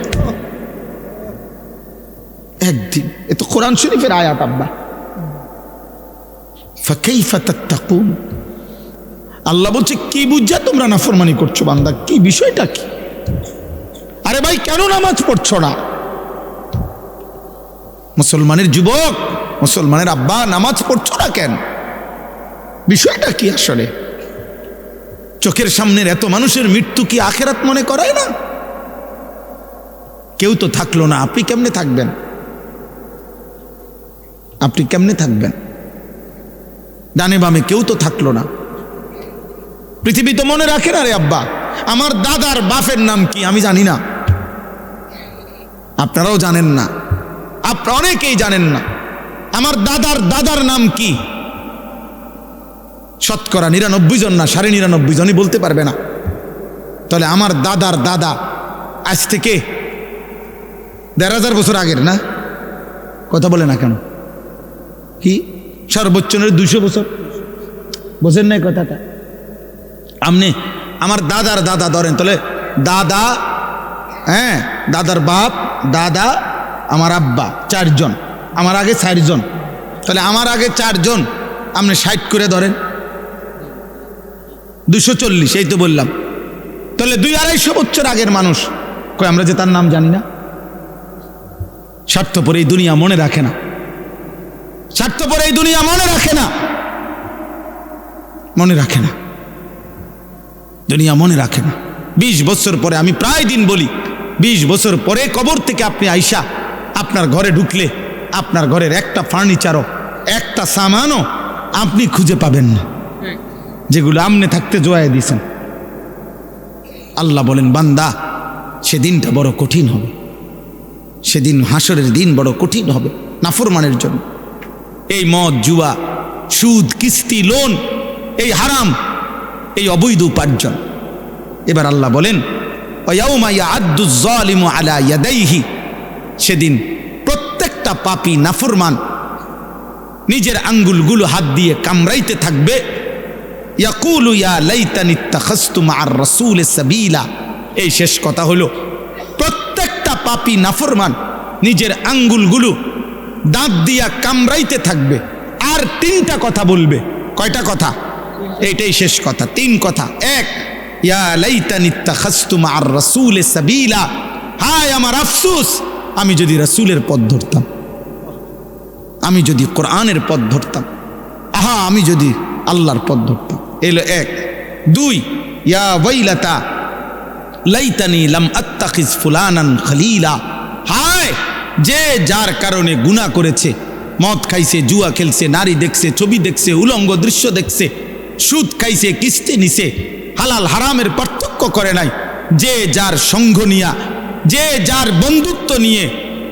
একদিন। এ তো কোরআন শরীফের আয়াত আব্বা। ফাকাইফা তাত্তাকুন, আল্লাহ বলছে কি বুঝা তোমরা নাফরমানি করছো বান্দা, কি বিষয়টা কি? আরে ভাই কেন নামাজ পড়ছো না? মুসলমানের যুবক, মুসলমানের আব্বা নামাজ পড়ছো না কেন? বিষয়টা কি আসলে? চোখের সামনের এত মানুষের মৃত্যু কি আখেরাত মনে করায় না? কেউ তো থাকলো না, আপনি কেমনে থাকবেন? আপনি কেমনে থাকবেন? ডানে বামে কেউ তো থাকলো না। পৃথিবী তো মনে রাখে না রে আব্বা। আমার দাদার বাপের নাম কি আমি জানি না, আপনারাও জানেন না, আপনারা অনেকেই জানেন না আমার দাদার দাদার নাম কি। শতকরা 99 জন না 99.5 জনই বলতে পারবে না। তাহলে আমার দাদার দাদা আজ থেকে 1,500 বছর আগের না? কথা বলে না কেন? কি সর্বোচ্চ 200 বছর? বোঝেন নাই কথাটা? আপনি আমার দাদার দাদা ধরেন, তাহলে দাদা, হ্যাঁ দাদার বাপ, দাদা, আমার আব্বা, 4 জন, আমার আগে 4 জন, তাহলে আমার আগে 4 জন, আপনি 60 করে ধরেন, 240, এই তো বললাম। তাহলে 200-250 বছর আগের মানুষ, কই আমরা যে তার নাম জানি না? স্বার্থপর এই দুনিয়া মনে রাখে না, স্বার্থপর এই দুনিয়া মনে রাখে না, মনে রাখে না, দুনিয়া মনে রাখে না। 20 বছর পরে, আমি প্রায় দিন বলি, 20 বছর পরে কবর থেকে আপনি আইসা আপনার ঘরে ঢুকলে আপনার ঘরের একটা ফার্নিচারও একটা সামানও আপনি খুঁজে পাবেন না, যেগুলো আমনে থাকতে জোয়ায় দিয়েছেন। আল্লাহ বলেন, বান্দা সেদিনটা বড় কঠিন হবে, সেদিন হাসরের দিন বড় কঠিন হবে নাফরমানের জন্য। এই মদ, জুয়া, সুদ, কিস্তি, লোন, এই হারাম, এই অবৈধ উপার্জন। এবার আল্লাহ বলেন, ওয়ায়াউমা ইয়াআদ্দু যালিমু আলা ইয়াদাইহি, সেদিন প্রত্যেকটা পাপী নাফরমান নিজের আঙ্গুলগুলো হাত দিয়ে কামড়াইতে থাকবে। ইয়াকুলু ইয়া লাইতানি ইত্তাখাযতু মা'আর রাসূলি সাবিলা। এই শেষ কথা হলো, প্রত্যেকটা পাপী নাফরমান নিজের আঙ্গুলগুলো দাঁত দিয়া কামড়াইতে থাকবে আর তিনটা কথা বলবে। কয়টা কথা? এইটাই শেষ কথা, তিন কথা। এক, ইয়া লাইতানি ইত্তাখাযতু মা'আর রাসূলি সাবিলা, হায় আমার আফসোস, আমি যদি রাসূলের পথ ধরতাম, আমি যদি কোরআনের পথ ধরতাম, আহা আমি যদি আল্লাহর পথ ধরতাম। এলো এক। দুই, ইয়া ওয়াইলাতা লাইতানি লাম আত্তাখিজ ফুলানান খলিলা, হায় যে যার কারণে গুনাহ করেছে, মদ খাইছে, জুয়া খেলছে, নারী দেখছে, ছবি দেখছে, উলঙ্গ দৃশ্য দেখছে, সুদ খাইছে, কিস্তি নিছে, হালাল হারামের পার্থক্য করে নাই, যে যার সঙ্গ নিয়া, যে যার বন্ধুত্ব নিয়ে,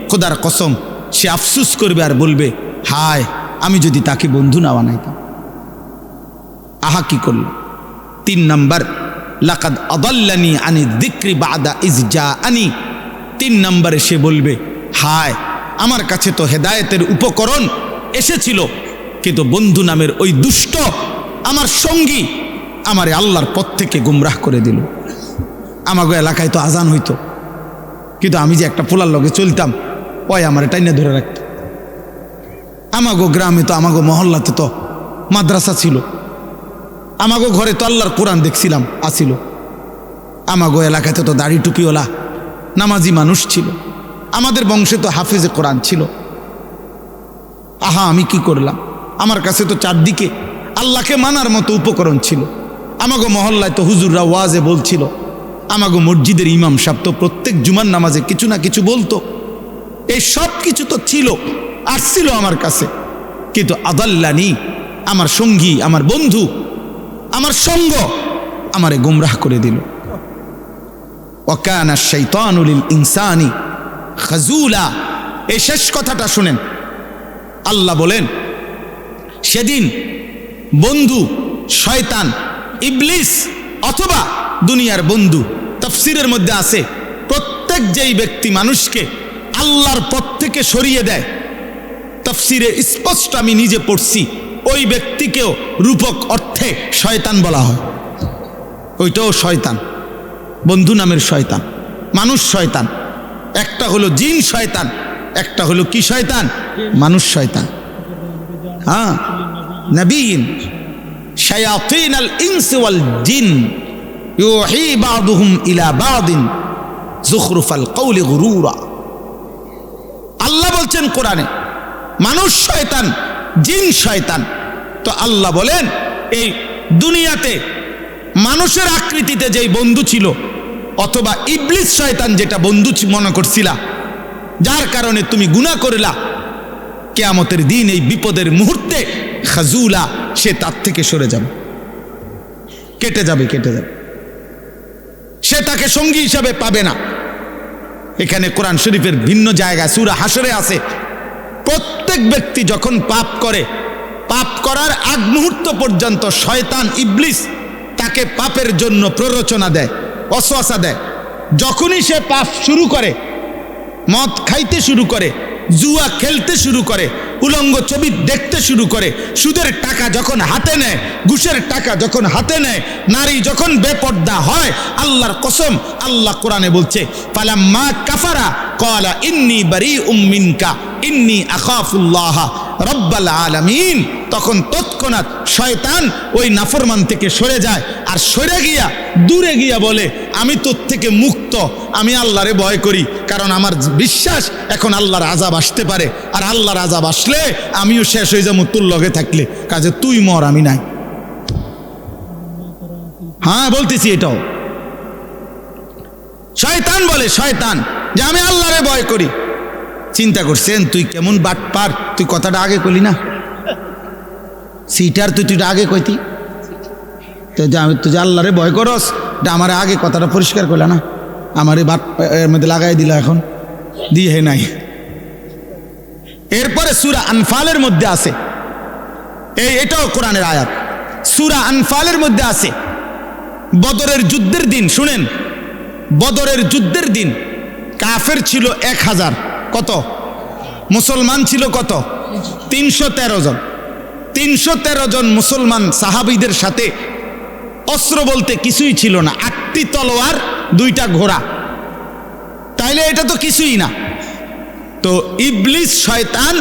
খোদার কসম সে আফসোস করবে আর বলবে, হায় আমি যদি তাকে বন্ধু না বানাইতাম। আহা কি করল। তিন নাম্বার, লাকাদ আদাল্লানি আনি যিকরি বাদা ইজ জাআনি, তিন নম্বরে সে বলবে, হায় আমার কাছে তো হেদায়েতের উপকরণ এসেছিল, কিন্তু বন্ধু নামের ওই দুষ্ট আমার সঙ্গী আমারে আল্লাহর পথ থেকে গুমরাহ করে দিল। আমাগো এলাকায় তো আজান হইতো, কিন্তু আমি যে একটা পোলার লগে চলতাম, ওই আমার টাইনে ধরে রাখত। আমাগো গ্রামে তো, আমাগো মহল্লাতে তো মাদ্রাসা ছিল, আমাগো ঘরে তো আল্লাহর কোরআন দেখছিলাম আসিল, আমাগো এলাকাতে তো দাড়ি টুপিওয়ালা নামাজি মানুষ ছিল, আমাদের বংশে তো হাফেজে কোরআন ছিল। আহা আমি কি করলাম, আমার কাছে তো চারদিকে আল্লাহকে মানার মতো উপকরণ ছিল। আমাগো মহল্লায় তো হুজুররা ওয়াজে বলছিল, আমাগো মসজিদের ইমাম সাহেব তো প্রত্যেক জুমার নামাজে কিছু না কিছু বলতো। এই সব কিছু তো ছিল, আসছিল আমার কাছে, কিন্তু আদাল্লানি আমার সঙ্গী, আমার বন্ধু, আমার সঙ্গ আমারে গুমরাহ করে দিল। ওয়াকানা শাইতানু লিল ইনসানি খাজুলা। এই শেষ কথাটা শুনেন, আল্লাহ বলেন সেদিন বন্ধু শয়তান, ইবলিস অথবা দুনিয়ার বন্ধু, তাফসীরের মধ্যে আছে প্রত্যেক যেই ব্যক্তি মানুষকে আল্লাহর পথ থেকে সরিয়ে দেয়, তাফসীরে স্পষ্ট আমি নিজে পড়ছি, ওই ব্যক্তিকেও রূপক অর্থে শয়তান বলা হয়। ওইটাও শয়তান, বন্ধু নামের শয়তান, মানুষ শয়তান। একটা হলো জিন শয়তান, একটা হলো কি শয়তান? মানুষ শয়তান। হ্যাঁ, নবীন শায়াতিন আল ইনস ওয়াল জিন ইউহি বা'দুহুম ইলা বা'দিন যুখরুফাল কওলি গুরুরা। আল্লাহ বলছেন কোরআনে মানুষ শয়তান, জিন শয়তান। তো আল্লাহ বলেন এই দুনিয়াতে মানুষের আকৃতিতে যেই বন্ধু ছিল, অথবা ইবলিস শয়তান যেটা বন্ধু মনে করছিলা, যার কারণে তুমি গুনাহ করলা, কিয়ামতের দিন এই বিপদের মুহূর্তে খাজুলা, সে তার থেকে সরে যাবে, কেটে যাবে, কেটে যাবে, সে তাকে সঙ্গী হিসাবে পাবে না। এখানে কোরআন শরীফের ভিন্ন জায়গা সূরা হাশরে আছে, প্রত্যেক ব্যক্তি যখন পাপ করে, পাপ করার আগ মুহূর্ত পর্যন্ত শয়তান ইবলিস তাকে পাপের জন্য প্ররোচনা দেয়, ওয়াসওয়াসা দেয়। যখনই সে পাপ শুরু করে, মদ খাইতে শুরু করে, জুয়া খেলতে শুরু করে, উলঙ্গ ছবি দেখতে শুরু করে, সুদের টাকা যখন হাতে নেয়, ঘুষের টাকা যখন হাতে নেয়, নারী যখন বেপর্দা হয়, আল্লাহর কসম আল্লাহ কোরআনে বলছে, ফালাম্মা কাফারা ক্বালা ইন্নী বারীউম মিনকা ইন্নী আখাফুল্লাহ রব্বাল আলামিন। তখন তৎক্ষণাৎ শয়তান ওই নাফরমান থেকে সরে যায়, আর সরে গিয়া দূরে গিয়া বলে, আমি তোর থেকে মুক্ত, আমি আল্লাহরে ভয় করি, কারণ আমার বিশ্বাস এখন আল্লাহর আযাব আসতে পারে, আর আল্লাহর আযাব আসলে আমিও শেষ হয়ে যাবো তোর লগে থাকলে, কাজে তুই মর, আমি নাই। হ্যাঁ বলতেছি, এটাও শয়তান বলে, শয়তান যে আমি আল্লাহরে ভয় করি, চিন্তা করছেন তুই কেমন বাটপার, তুই কথাটা আগে কইলি না, সিটার তুই আগে কইতি তো যে আমি তুই যে আল্লাহরে ভয় করস, এটা আমার আগে কথাটা পরিষ্কার করলে না, আমার এই বাট এর মধ্যে লাগাই দিল, এখন দিয়ে নাই। এরপরে সূরা আনফালের মধ্যে আছে, এটাও কোরআনের আয়াত, সূরা আনফালের মধ্যে আছে বদরের যুদ্ধের দিন। শুনেন, বদরের যুদ্ধের দিন কাফের ছিল 1000, কত? মুসলমান ছিল কত? 313 জন। 313 জন মুসলমান সাহাবীদের সাথে অস্ত্র বলতে কিছুই ছিল না, 8টি তলোয়ার, 2টা ঘোড়া, তাইলে এটা তো কিছুই না। তো ইবলিস শয়তান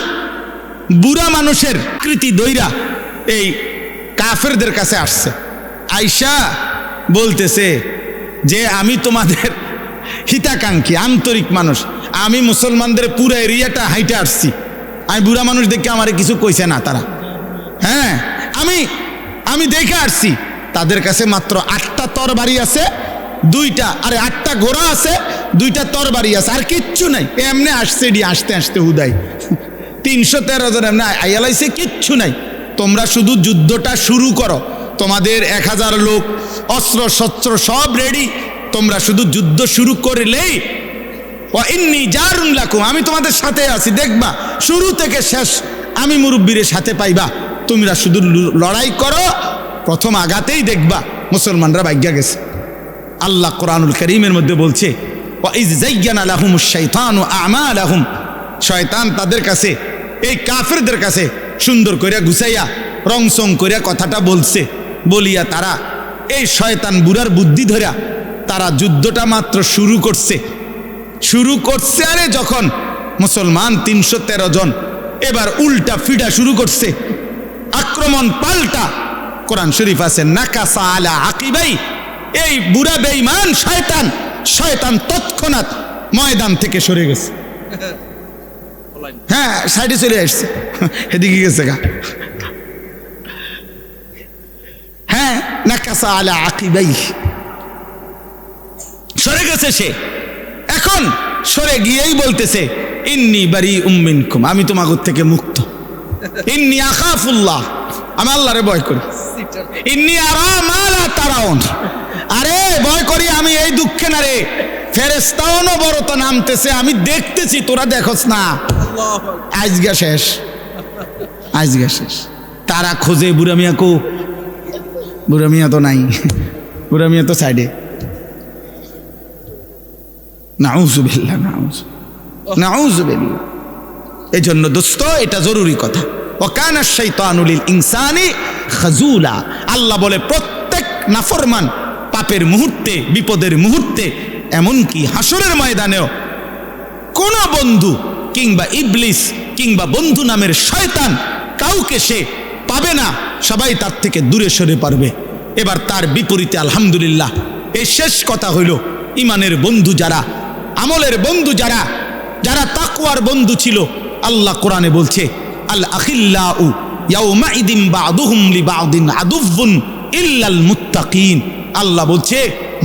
বুড়া মানুষের কৃতি দইরা এই কাফেরদের কাছে আসছে, আইসা বলতেছে যে আমি তোমাদের হিতাকাঙ্ক্ষী আন্তরিক মানুষ, আমি মুসলমানদের পুরো এরিয়াটা হাইটে আসছি, আমি বুড়া মানুষ দেখে আমারে কিছু কইছে না তারা, হ্যাঁ আমি দেখে আসছি তাদের কাছে মাত্র 8টা তরবারি আছে, 8টা ঘোড়া আছে, 2টা তরবারি আছে, আর কিচ্ছু নাই, এমনি আসছে আসতে আসতে হুদাই 313 জন এমনি আইয়ালাইছে, কিচ্ছু নাই, তোমরা শুধু যুদ্ধটা শুরু করো, তোমাদের 1000 লোক অস্ত্র শস্ত্র সব রেডি, তোমরা শুধু যুদ্ধ শুরু করলেই ওয়া ইন্নী জারুন লাকুম, আমি তোমাদের সাথে আছি, দেখবা শুরু থেকে শেষ আমি মুরব্বীর সাথে পাইবা, তোমরা শুধু লড়াই করো, প্রথম আঘাতেই দেখবা মুসলমানরা ভাগ্যা গেছে। আল্লাহ কোরআনুল কারীমের মধ্যে বলছে ওয়া ইয যায়্যানা লাহুমুশ শাইতানু আমালাহুম, শয়তান তাদের কাছে, এই কাফেরদের কাছে সুন্দর কইরা গুছাইয়া রংসং কইরা কথাটা বলছে, বলিয়া তারা এই শয়তান বুড়ার বুদ্ধি ধরা তারা যুদ্ধটা মাত্র শুরু করছে। আরে যখন মুসলমান 313 জন এবার উল্টা ফিডা শুরু করছে, আক্রমণ পাল্টা, কোরআন শরীফ আছে নাকাসা আলা আকিবাই, এই বুড়া বেঈমান শয়তান তৎক্ষণাৎ ময়দান থেকে সরে গেছে, হ্যাঁ সাইডে চলে আসছে, এদিকে গেছে গা, হ্যাঁ নাকাসা আলা আকিবাই, সরে গেছে সে। এখন সরে গিয়েই বলতেছে ইন্নী বারিউম মিনকুম, আমি তোমাদের থেকে মুক্ত, ইন্নী আখাফুল্লাহ, আমি আল্লাহরে ভয় করি, ইন্নী আরা মা লা তারাউন, আরে ভয় করি আমি এই দুঃখে না রে, ফেরেশতাও অনবরত নামতেছে, আমি দেখতেছি, তোরা দেখোস না, আজগা শেষ। তারা খোঁজে বুড়া মিয়া কো, বুড়া মিয়া তো নাই, বুড়া মিয়া তো সাইডে, নাউযুবিল্লাহ নাউযুবিল্লাহ। এই জন্য দোস্ত এটা জরুরি কথা, ওয়া কানা শাইতানু লিল ইনসানি খাজুলা, আল্লাহ বলে প্রত্যেক নাফরমান পাপের মুহূর্তে, বিপদের মুহূর্তে, এমনকি হাসরের ময়দানেও কোন বন্ধু কিংবা ইবলিস কিংবা বন্ধু নামের শয়তান কাউকে সে পাবে না, সবাই তার থেকে দূরে সরে পারবে। এবার তার বিপরীতে আলহামদুলিল্লাহ এই শেষ কথা হইল, ইমানের বন্ধু যারা, আমলের বন্ধু যারা, যারা তাকওয়ার বন্ধু ছিল, আল্লাহ কোরআনে বলছে আল আখিল্লাউ ইয়াউমাইদিন বা'দুহুম লিবা'দিন আদুউন ইল্লাল মুত্তাকিন, আল্লাহ বলছে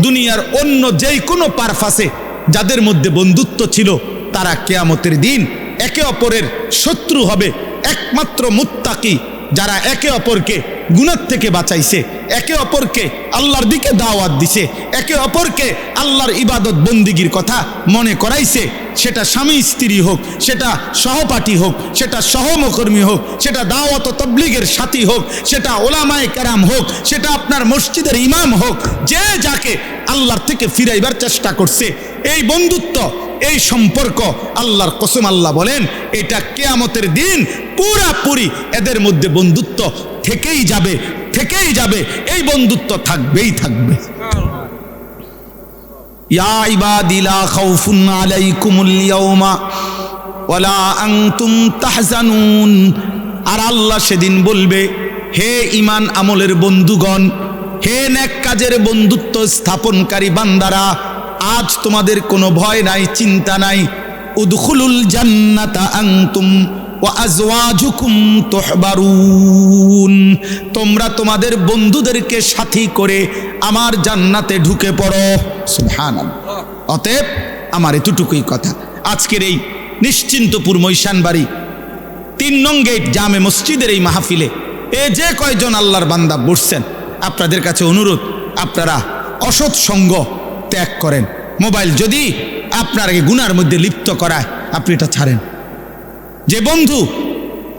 দুনিয়ার অন্য যেই কোনো পারপাসে যাদের মধ্যে বন্ধুত্ব ছিল, তারা কিয়ামতের দিন একে অপরের শত্রু হবে, একমাত্র মুত্তাকি যারা একে অপরকে গুনাহ থেকে বাঁচাইছে, একে অপরকে আল্লাহর দিকে দাওয়াত দিছে, একে অপরকে আল্লাহর ইবাদত বন্দিগির কথা মনে করাইছে, সেটা স্বামী স্ত্রী হোক, সেটা সহপাঠী হোক, সেটা সহকর্মী হোক, সেটা দাওয়াত ও তাবলীগের সাথী হোক, সেটা ওলামায়ে কেরাম হোক, সেটা আপনার মসজিদের ইমাম হোক, যে যাকে আল্লাহর থেকে ফিরাইবার চেষ্টা করছে, এই বন্ধুত্ব, এই সম্পর্ক, আল্লাহর কসম আল্লাহ বলেন এটা কিয়ামতের দিন পুরাপুরি এদের মধ্যে বন্ধুত্ব থেকেই যাবে, এই বন্ধুত্ব থাকবেই থাকবে। ইয়া ইবাদি লা খাউফুন আলাইকুমুল ইয়াওমা ওয়ালা আনতুম তাহজানুন, আর আল্লাহ সেদিন বলবে হে ঈমান আমলের বন্ধুগণ, হে নেক কাজের বন্ধুত্ব স্থাপনকারী বান্দারা, আজ তোমাদের কোনো ভয় নাই, চিন্তা নাই, উদখুলুল জান্নাতা আনতুম ওয়া আজওয়াজুকুম তুহবারুন, তোমরা তোমাদের বন্ধুদেরকে সাথী করে আমার জান্নাতে ঢুকে পড়ো। সুবহানাল্লাহ। অতএব আমার এতটুকুই কথা, আজকের এই নিশ্চিন্তপুর মৈশানবাড়ি ৩ নং গেট জামে মসজিদের এই মাহফিলে যে কয়জন আল্লাহর বান্দা বসছেন, আপনাদের কাছে অনুরোধ, আপনারা অসৎ সঙ্গ ত্যাগ করেন। মোবাইল যদি আপনাকে গুনার মধ্যে লিপ্ত করায়, আপনি এটা ছাড়েন। যে বন্ধু,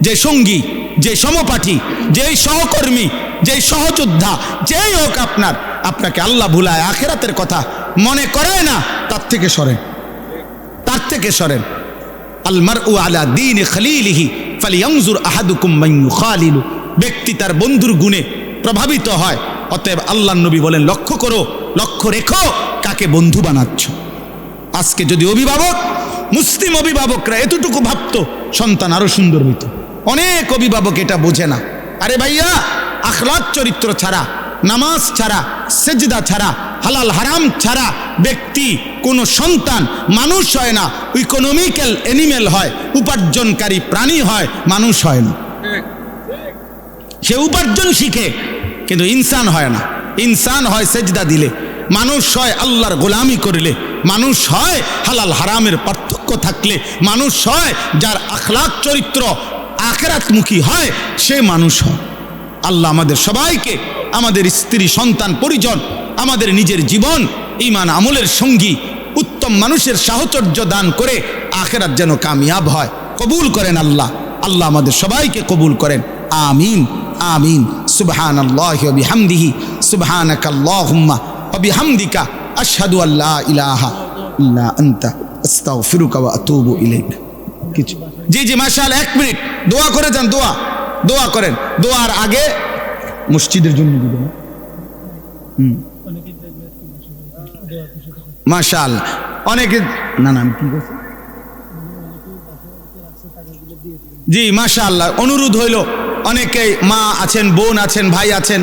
যে সঙ্গী, যে সমপাঠী, যেই সহকর্মী, যেই সহযোদ্ধা, যেই হোক আপনাকে আল্লাহ ভুলায় আখিরাতের কথা মনে করায় না, তার থেকে সরেন, তার থেকে সরেন। আল মারউ আলা দীনি খলিলিহি ফালিয়ানজুর আহাদুকুম মান ইউখালিলু। ব্যক্তি তার বন্ধুর গুণে প্রভাবিত হয়, অতএব আল্লাহর নবী বলেন, লক্ষ্য করো, লক্ষ্য রেখো কাকে বন্ধু বানাচ্ছ। আজকে যদি অভিভাবক, মুসলিম অভিভাবকরা এতটুকু ভাবতো, সন্তান আরো সুন্দর হইত। অনেক অভিভাবক এটা বোঝে না। আরে ভাইয়া, আখলাক চরিত্র ছাড়া, নামাজ ছাড়া, সেজদা ছাড়া, হালাল হারাম ছাড়া ব্যক্তি, কোনো সন্তান মানুষ হয় না। ইকোনমিক্যাল অ্যানিমেল হয়, উপার্জনকারী প্রাণী হয়, মানুষ হয় না। সে উপার্জন শিখে, কিন্তু ইনসান হয় না। ইনসান হয় সেজদা দিলে, মানুষ হয় আল্লাহর গোলামি করলে, মানুষ হয় হালাল হারামের পার্থক্য থাকলে, মানুষ হয় যার আখলাক চরিত্র আখিরাতমুখী হয়, সে মানুষ হয়। আল্লাহ আমাদের সবাইকে, আমাদের স্ত্রী, সন্তান, পরিজন, আমাদের নিজের জীবন ঈমান আমলের সঙ্গী উত্তম মানুষের সাহচর্য দান করে আখিরাত যেন কামিয়াব হয়, কবুল করেন আল্লাহ। আল্লাহ আমাদের সবাইকে কবুল করেন, আমিন আমিন। সুবহানাল্লাহি ওয়া বিহামদিহি, সুবহানাকাল্লাহুম্মা ওয়া বিহামদিকা, আশহাদু আল্লা ইলাহা ইল্লা আনতা, আস্তাগফিরুকা ওয়া আতুবু ইলাইক। কিছু জি মাশাআল্লাহ, 1 মিনিট দোয়া করে যান। দোয়া করেন। দোয়ার আগে মসজিদের জন্য দিবেন। মাশাআল্লাহ, অনেকে না কি বলছে? জি মাশাআল্লাহ, অনুরোধ হইল, অনেকেই মা আছেন, বোন আছেন, ভাই আছেন,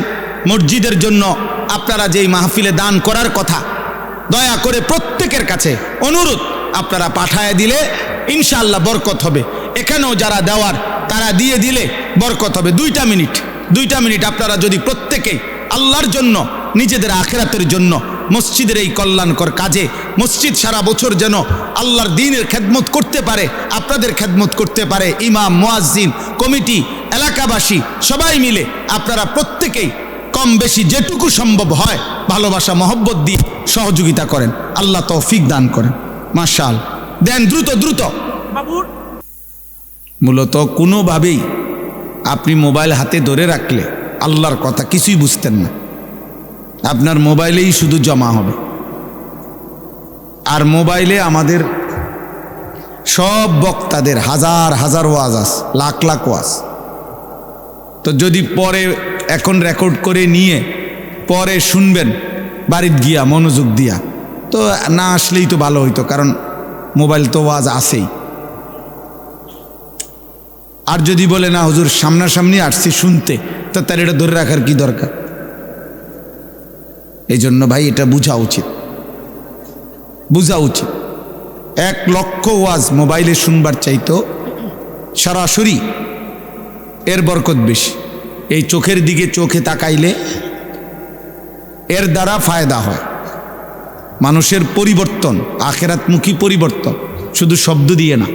মসজিদের জন্য আপনারা যেই মাহফিলে দান করার কথা, দয়া করে প্রত্যেকের কাছে অনুরোধ, আপনারা পাঠায় দিলে ইনশাআল্লাহ বরকত হবে। এখানেও যারা দেওয়ার, তারা দিয়ে দিলে বরকত হবে। 2টা মিনিট আপনারা যদি প্রত্যেকেই আল্লাহর জন্য, নিজেদের আখিরাতের জন্য, মসজিদের এই কল্যাণকর কাজে, মসজিদ সারা বছর যেন আল্লাহর দ্বীনের খেদমত করতে পারে, আপনাদের খেদমত করতে পারে, ইমাম, মুয়াজ্জিন, কমিটি, এলাকাবাসী সবাই মিলে আপনারা প্রত্যেকেই কম বেশি যেটুকু সম্ভব হয় ভালোবাসা মহব্বত দিয়ে সহযোগিতা করেন। আল্লাহ তৌফিক দান করেন। মাশাআল্লাহ, দেন দ্রুত। মূলত কোনোভাবেই আপনি মোবাইল হাতে ধরে রাখলে আল্লাহর কথা কিছুই বুঝতেন না। আপনার মোবাইলেই শুধু জমা হবে। আর মোবাইলে আমাদের সব বক্তাদের হাজার ওয়াজ আছে, লাখ ওয়াজ। তো যদি পরে এখন রেকর্ড করে নিয়ে পরে শুনবেন বাড়িতে গিয়া মনোযোগ দিয়া, তো না আসলেই তো ভালো হইতো, কারণ মোবাইল তো ওয়াজ আছেই। আর যদি বলে না হুজুর সামনাসামনি আসছি শুনতে, তো তার এটা ধরে রাখার কি দরকার? এই জন্য ভাই এটা বোঝা উচিত। 1 লক্ষ ওয়াজ মোবাইলে শুনবার চাইতো সরাসরি এর বরকত বেশি। এই চোখের দিকে চোখে তাকাইলে এর দ্বারা ফায়দা হয়, মানুষের পরিবর্তন, আখিরাতমুখী পরিবর্তন, শুধু শব্দ দিয়ে না,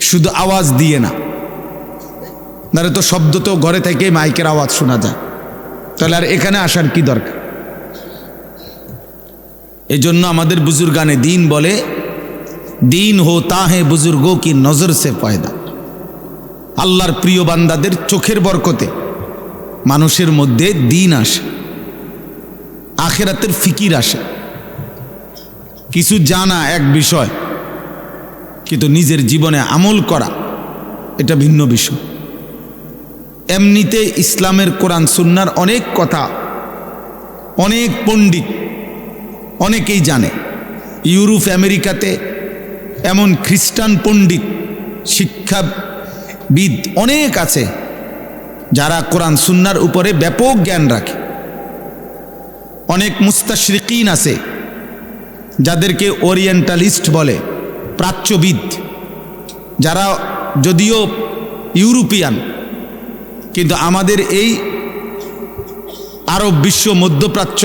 শুধু আওয়াজ দিয়ে না। নারে তো শব্দ তো ঘরে থেকে মাইকের আওয়াজ শোনা যায়, তাহলে আর এখানে আসার কি দরকার? এই জন্য আমাদের বুজুর্গানে দিন বলে, দিন হোতা হে বুজুর্গো কি নজর সে পয়দা। আল্লাহর প্রিয় বান্দাদের চোখের বরকতে মানুষের মধ্যে দিন আসে, আখিরাতের ফিকির আসে। কিছু জানা এক বিষয়, কিন্তু নিজের জীবনে আমল করা এটা ভিন্ন বিষয়। এমনিতে ইসলামের কোরআন সুন্নাহর অনেক কথা অনেক পণ্ডিত অনেকেই জানে। ইউরোপ আমেরিকাতে এমন খ্রিস্টান পণ্ডিত, শিক্ষাবিদ অনেক আছে যারা কোরআন সুন্নাহর উপরে ব্যাপক জ্ঞান রাখে। অনেক মুস্তাশরিকিন আছে যাদেরকে ওরিয়েন্টালিস্ট বলে, প্রাচ্যবিদ, যারা যদিও ইউরোপিয়ান কিন্তু আমাদের এই আরব বিশ্ব, মধ্যপ্রাচ্য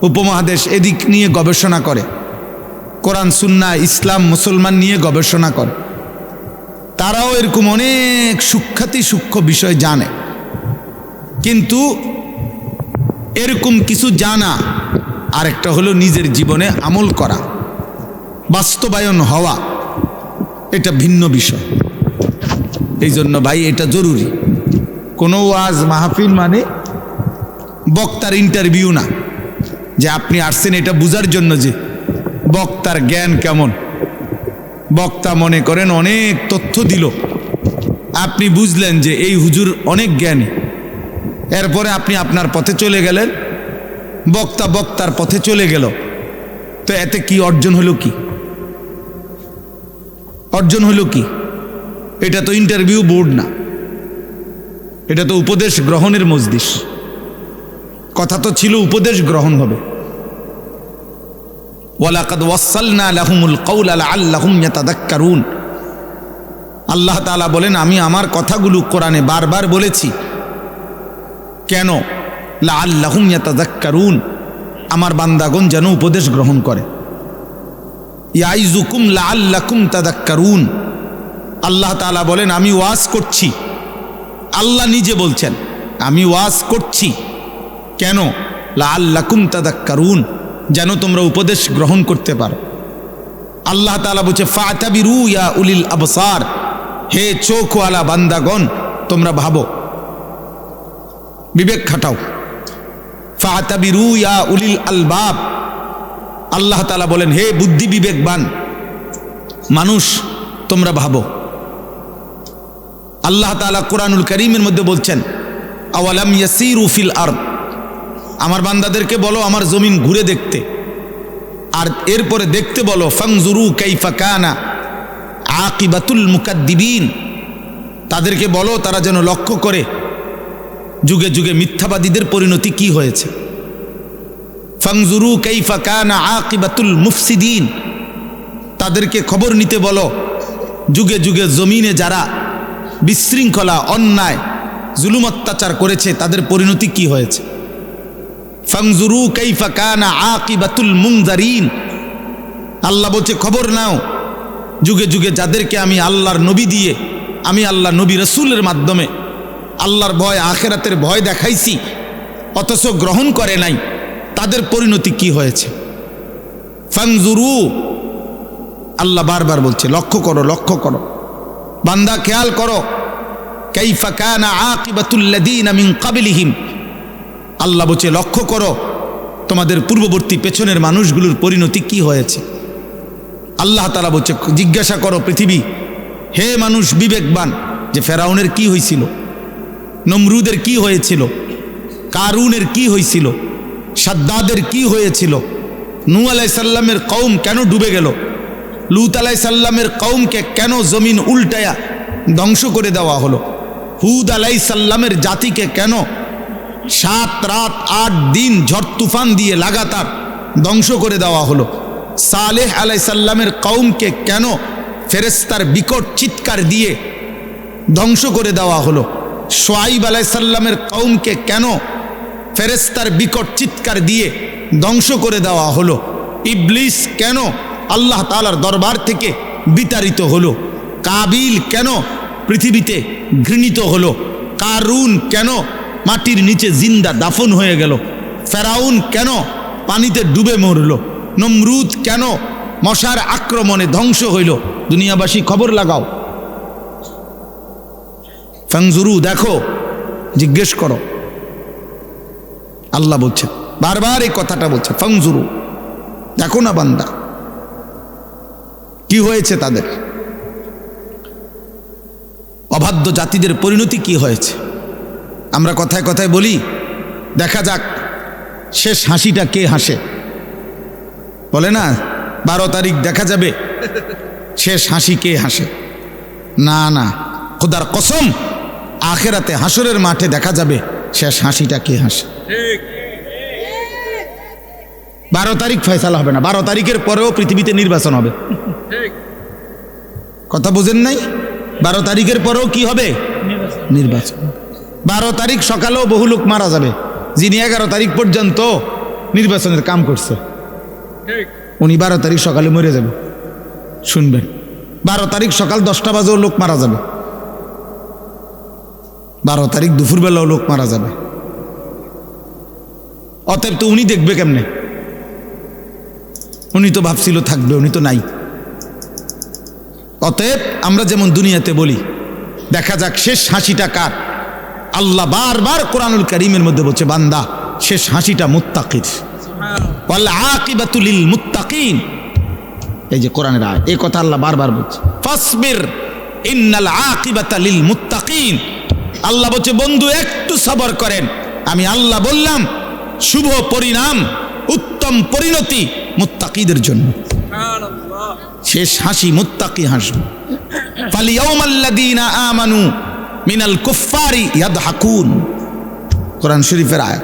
উপমহাদেশ এদিক নিয়ে গবেষণা করে। কোরআন সুন্নাহ ইসলাম মুসলমান নিয়ে গবেষণা করে, তারাও এরকম অনেক সূক্ষ্ম বিষয় জানে, কিন্তু এরকম কিছু জানা আর একটা হলো নিজের জীবনে আমল করা, বাস্তবায়ন হওয়া, এটা ভিন্ন বিষয়। এই জন্য ভাই এটা জরুরি। কোনো ওয়াজ মাহফিল মানে বক্তার ইন্টারভিউ না, যে আপনি আসছেন এটা বুঝার জন্য যে বক্তার জ্ঞান কেমন। বক্তা মনে করেন অনেক তথ্য দিল, আপনি বুঝলেন যে এই হুজুর অনেক জ্ঞানী, এরপরে আপনি আপনার পথে চলে গেলেন, বক্তা বক্তার পথে চলে গেল, তো এতে কি অর্জন হলো? কি অর্জন হলো? কি? এটা তো ইন্টারভিউ বোর্ড না, এটা তো উপদেশ গ্রহণের মজলিস। কথা তো ছিল উপদেশ গ্রহণ হবে। ওয়ালাকাদ ওয়াসালনা লাহুমুল কাওলা লাআল্লাহুম ইয়াতাযাক্কারুন। আল্লাহ তাআলা বলেন, আমি আমার কথাগুলো কোরআনে বারবার বলেছি। কেন? লাআল্লাহুম ইয়াতাযাক্কারুন, আমার বান্দাগণ যেন উপদেশ গ্রহণ করে। ইয়াইযুকুম লাআল্লাকুম তাযাক্কারুন। আল্লাহ তাআলা বলেন, আমি ওয়াজ করছি। আল্লাহ নিজে বলছেন, আমি ওয়াজ করছি। কেন? লাআল্লাকুম তাযাক্কারুন, যেন তোমরা উপদেশ গ্রহণ করতে পারো। আল্লাহ তাআলা বলছে, ফাতাবিরু ইয়া উলিল আবসার, হে চোখওয়ালা বান্দাগণ তোমরা ভাবো, বিবেক খাটাও। ফাতাবিরু ইয়া উলিল আলবাব, আল্লাহ তাআলা বলেন, হে বুদ্ধি বিবেকবান মানুষ তোমরা ভাবো। আল্লাহ তাআলা কুরআনুল কারীমের মধ্যে বলছেন, আওয়ালাম ইয়াসিরু ফিল আরদ, আমার বান্দাদেরকে বলো আমার জমিন ঘুরে দেখতে, আর এরপরে দেখতে বলো ফানজুরু কাইফা কানা আকিবাতুল মুকাদ্দিবিন, তাদেরকে বলো তারা যেন লক্ষ্য করে যুগে যুগে মিথ্যাবাদীদের পরিণতি কি হয়েছে। ফানজুরু কাইফা কানা আকিবাতুল মুফসিদিন, তাদেরকে খবর নিতে বলো যুগে যুগে জমিনে যারা বিশৃঙ্খলা অন্যায় জুলুম অত্যাচার করেছে তাদের পরিণতি কি হয়েছে। ফানজুরু কাইফা কানা আকিবাতুল মুনজারিন, আল্লাহ বলছে খবর নাও যুগে যুগে যাদেরকে আমি আল্লাহর নবী দিয়ে, আমি আল্লাহ নবী রাসূলের মাধ্যমে আল্লাহর ভয় আখিরাতের ভয় দেখাইছি, অথচ গ্রহণ করে নাই, তাদের পরিণতি কি হয়েছে। ফানজুরু, আল্লাহ বারবার বলছে লক্ষ্য করো, লক্ষ্য করো বান্দা, খেয়াল করো। কাইফা কানা আকিবাতুল লাযীনা মিন ক্বাবলিহিম, আল্লাহ বলছে লক্ষ্য করো তোমাদের পূর্ববর্তী পেছনের মানুষগুলোর পরিণতি কি হয়েছে। আল্লাহ তাআলা বলছে জিজ্ঞাসা করো পৃথিবী, হে মানুষ বিবেকবান, যে ফেরাউনের কি হয়েছিল, নমরুদের কি হয়েছিল, কারুনের কি হয়েছিল, সাদ্দাদের কি হয়েছিল, নূহ আলাইহিস সালামের কওম কেন ডুবে গেল, লূত আলাইহিস সালামের কওমকে কেন জমিন উল্টায়া ধ্বংস করে দেওয়া হলো, হুদ আলাইহিস সালামের জাতিকে কেন 7 রাত 8 দিন ঝড় তুফান দিয়ে লাগাতার ধ্বংস করে দেওয়া হলো, সালেহ আলাইহিস সালামের কওমকে কেন ফেরেশতার বিকট চিৎকার দিয়ে ধ্বংস করে দেওয়া হলো, শুআইব আলাইহিস সালামের কওমকে কেন ফেরেশতার বিকট চিৎকার দিয়ে ধ্বংস করে দেওয়া হলো, ইবলিস কেন আল্লাহ তাআলার দরবার থেকে বিতাড়িত হলো, কাবিল কেন পৃথিবীতে ঘৃণিত হলো, কারুন কেন মাটির নিচে জিন্দা দাফন হয়ে গেল, ফেরাউন কেন পানিতে ডুবে মরল, নমরুদ কেন মশার আক্রমণে ধ্বংস হইল। দুনিয়াবাসী খবর লাগাও, ফানজুরু, দেখো, জিজ্ঞেস করো। আল্লাহ বলছে, বারবার এই কথাটা বলছে, ফানজুরু, দেখো না বান্দা কি হয়েছে, তাদের অবাধ্য জাতিদের পরিণতি কি হয়েছে। আমরা কথায় কথায় বলি দেখা যাক শেষ হাসিটা কে হাসে, বলে না 12 তারিখ দেখা যাবে শেষ হাসি কে হাসে। না না, খোদার কসম, আখিরাতে হাসরের মাঠে দেখা যাবে শেষ হাসিটা কে হাসে। 12 তারিখ ফয়সালা হবে না, 12 তারিখের পরেও পৃথিবীতে নির্বাচন হবে। কথা বুঝেন নাই? 12 তারিখের পরেও কি হবে? নির্বাচন। 12 তারিখ সকালেও বহু লোক মারা যাবে যিনি 11 তারিখ পর্যন্ত নির্বাচনের কাম করছে। উনি 12 তারিখ সকালে মরে যাবে, শুনবেন। 12 তারিখ সকাল 10টা বাজেও লোক মারা যাবে, 12 তারিখ দুপুরবেলাও লোক মারা যাবে। অতএব তো উনি দেখবে কেমনে? উনি তো ভাবছিল থাকবে, উনি তো নাই। অতএব আমরা যেমন দুনিয়াতে বলি, দেখা যাক শেষ হাসিটা কার। আল্লাহ বারবার কোরআনুল কারীমের মধ্যে বলছে, বান্দা শেষ হাসিটা মুত্তাকির, ওয়াল আকিবাতু লিল মুত্তাকিন। এই যে কোরআনের আয়াত, এই কথা আল্লাহ বারবার বলছে, ফাসবির ইন্নাল আকিবাতা লিল মুত্তাকিন। আল্লাহ বলছে, বন্ধু একটু সবর করেন, আমি আল্লাহ বললাম শুভ পরিণাম, উত্তম পরিণতি মুত্তাকিদের জন্য। শেষ হাসি মুত্তাকি হাসবে। ফালিয়াউমাল্লাযীনা আমানু মিনাল কুফফারি ইয়াদহাকুন, কোরআন শরীফের আয়াত।